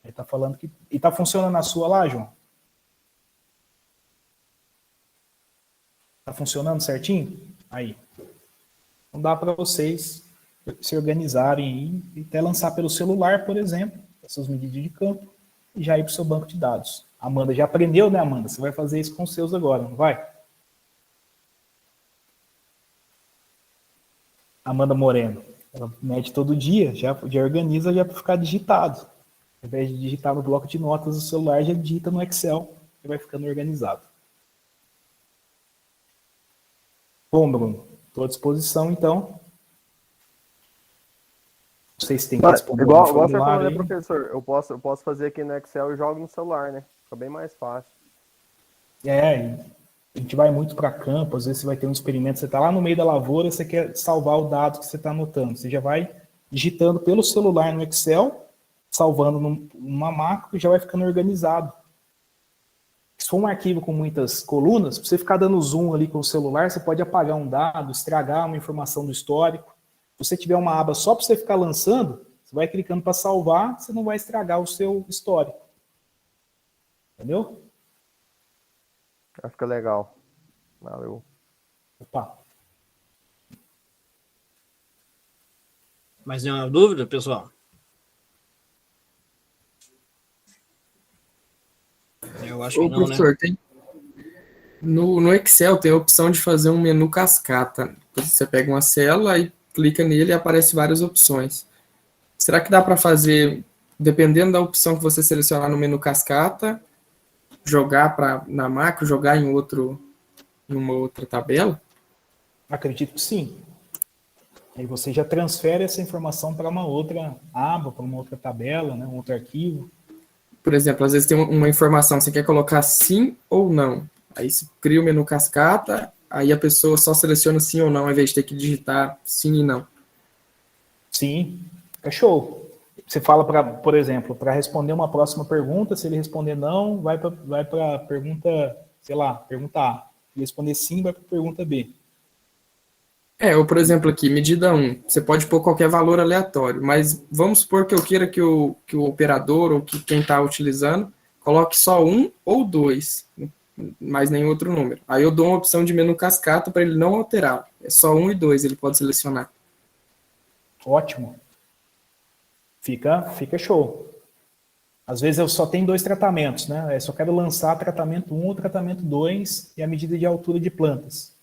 Ele está falando que... E está funcionando na sua lá, João? Está funcionando certinho? Aí. Então dá para vocês se organizarem e até lançar pelo celular, por exemplo, essas medidas de campo, e já ir para o seu banco de dados. A Amanda já aprendeu, né, Amanda? Você vai fazer isso com os seus agora, não vai? Amanda Moreno. Ela mede todo dia, já organiza já para ficar digitado. Ao invés de digitar no bloco de notas do celular, já digita no Excel e vai ficando organizado. Bom, Bruno, estou à disposição, então. Vocês têm que responder igual você falou, né, professor? Eu posso fazer aqui no Excel e jogo no celular, né? Fica bem mais fácil. A gente vai muito para campo, às vezes você vai ter um experimento, você está lá no meio da lavoura, você quer salvar o dado que você está anotando. Você já vai digitando pelo celular no Excel, salvando numa macro e já vai ficando organizado. Se for um arquivo com muitas colunas, para você ficar dando zoom ali com o celular, você pode apagar um dado, estragar uma informação do histórico. Se você tiver uma aba só para você ficar lançando, você vai clicando para salvar, você não vai estragar o seu histórico. Entendeu? Fica legal. Valeu. Opa. Mais nenhuma dúvida, pessoal? Eu acho que não, professor, né? Tem... No Excel tem a opção de fazer um menu cascata. Você pega uma célula e clica nele e aparece várias opções. Será que dá para fazer, dependendo da opção que você selecionar no menu cascata, jogar na macro, jogar em uma outra tabela? Acredito que sim. Aí você já transfere essa informação para uma outra aba, para uma outra tabela, né, um outro arquivo. Por exemplo, às vezes tem uma informação, você quer colocar sim ou não. Aí você cria o menu cascata, aí a pessoa só seleciona sim ou não, ao invés de ter que digitar sim e não. Sim, é show. Você fala, por exemplo, para responder uma próxima pergunta, se ele responder não, vai para a pergunta, sei lá, pergunta A. Se ele responder sim, vai para a pergunta B. Ou por exemplo aqui, medida 1, você pode pôr qualquer valor aleatório, mas vamos supor que eu queira que o operador ou que quem está utilizando coloque só 1 ou 2, mais nenhum outro número. Aí eu dou uma opção de menu cascata para ele não alterar, é só 1 e 2, ele pode selecionar. Ótimo. Fica show. Às vezes eu só tenho 2 tratamentos, né? Eu só quero lançar tratamento 1 ou tratamento 2 e a medida de altura de plantas.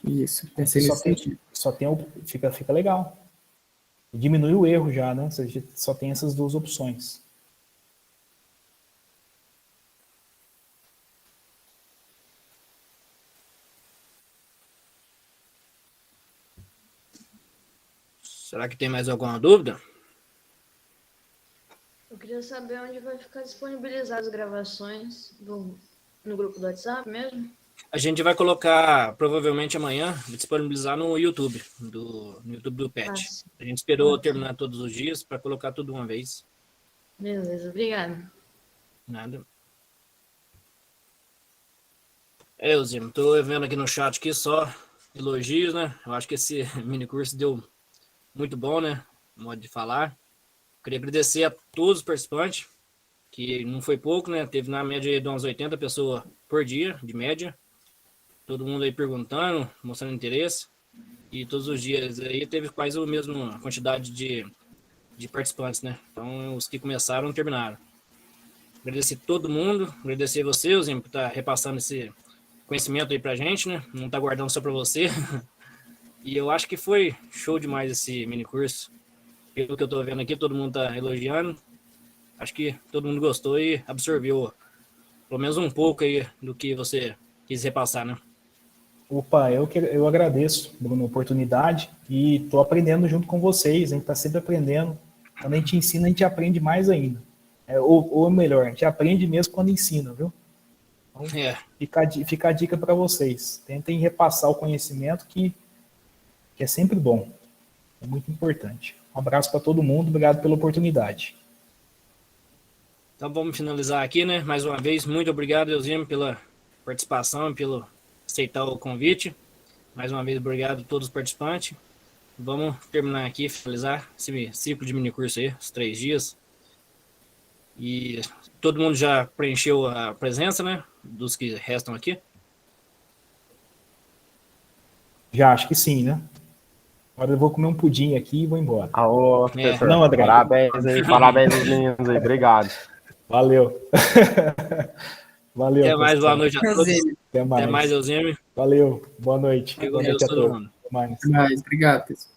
Isso, pensei nesse sentido. Fica legal. Diminui o erro já, né? Você só tem essas 2 opções. Será que tem mais alguma dúvida? Eu queria saber onde vai ficar disponibilizadas as gravações no grupo do WhatsApp mesmo. A gente vai colocar, provavelmente amanhã, disponibilizar no YouTube, no YouTube do PET. A gente esperou terminar todos os dias para colocar tudo uma vez. Beleza, obrigada. Nada. Elzimo, estou vendo aqui no chat aqui só elogios, né? Eu acho que esse mini curso deu muito bom, né? Modo de falar. Queria agradecer a todos os participantes, que não foi pouco, né? Teve na média de umas 80 pessoas por dia, de média. Todo mundo aí perguntando, mostrando interesse. E todos os dias aí teve quase a mesma quantidade de de participantes, né? Então, os que começaram, terminaram. Agradecer todo mundo, agradecer você, Eusêmio, por estar repassando esse conhecimento aí pra gente, né? Não tá guardando só para você. E eu acho que foi show demais esse mini curso. Pelo que eu tô vendo aqui, todo mundo tá elogiando. Acho que todo mundo gostou e absorveu pelo menos um pouco aí do que você quis repassar, né? Opa, eu agradeço, Bruno, a oportunidade e tô aprendendo junto com vocês, a gente tá sempre aprendendo. Quando a gente ensina, a gente aprende mais ainda. Ou melhor, a gente aprende mesmo quando ensina, viu? Então, fica a dica para vocês. Tentem repassar o conhecimento que é sempre bom. É muito importante. Um abraço para todo mundo, obrigado pela oportunidade. Então vamos finalizar aqui, né? Mais uma vez, muito obrigado, Eusêmio, pela participação, pelo aceitar o convite. Mais uma vez, obrigado a todos os participantes. Vamos terminar aqui, finalizar esse ciclo de minicurso aí, os 3 dias. E todo mundo já preencheu a presença, né? Dos que restam aqui. Já, acho que sim, né? Agora eu vou comer um pudim aqui e vou embora. Alô, professor. Não, André. Parabéns aos meninos aí, obrigado. Valeu. Valeu. Até mais, boa noite a todos. Até mais, Eusêmio. Valeu, boa noite. Fique Boa com noite Deus, a todo todos. mundo. Até mais. Até mais, obrigado, pessoal.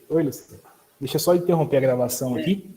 Oi, Luciano. Deixa eu só interromper a gravação aqui.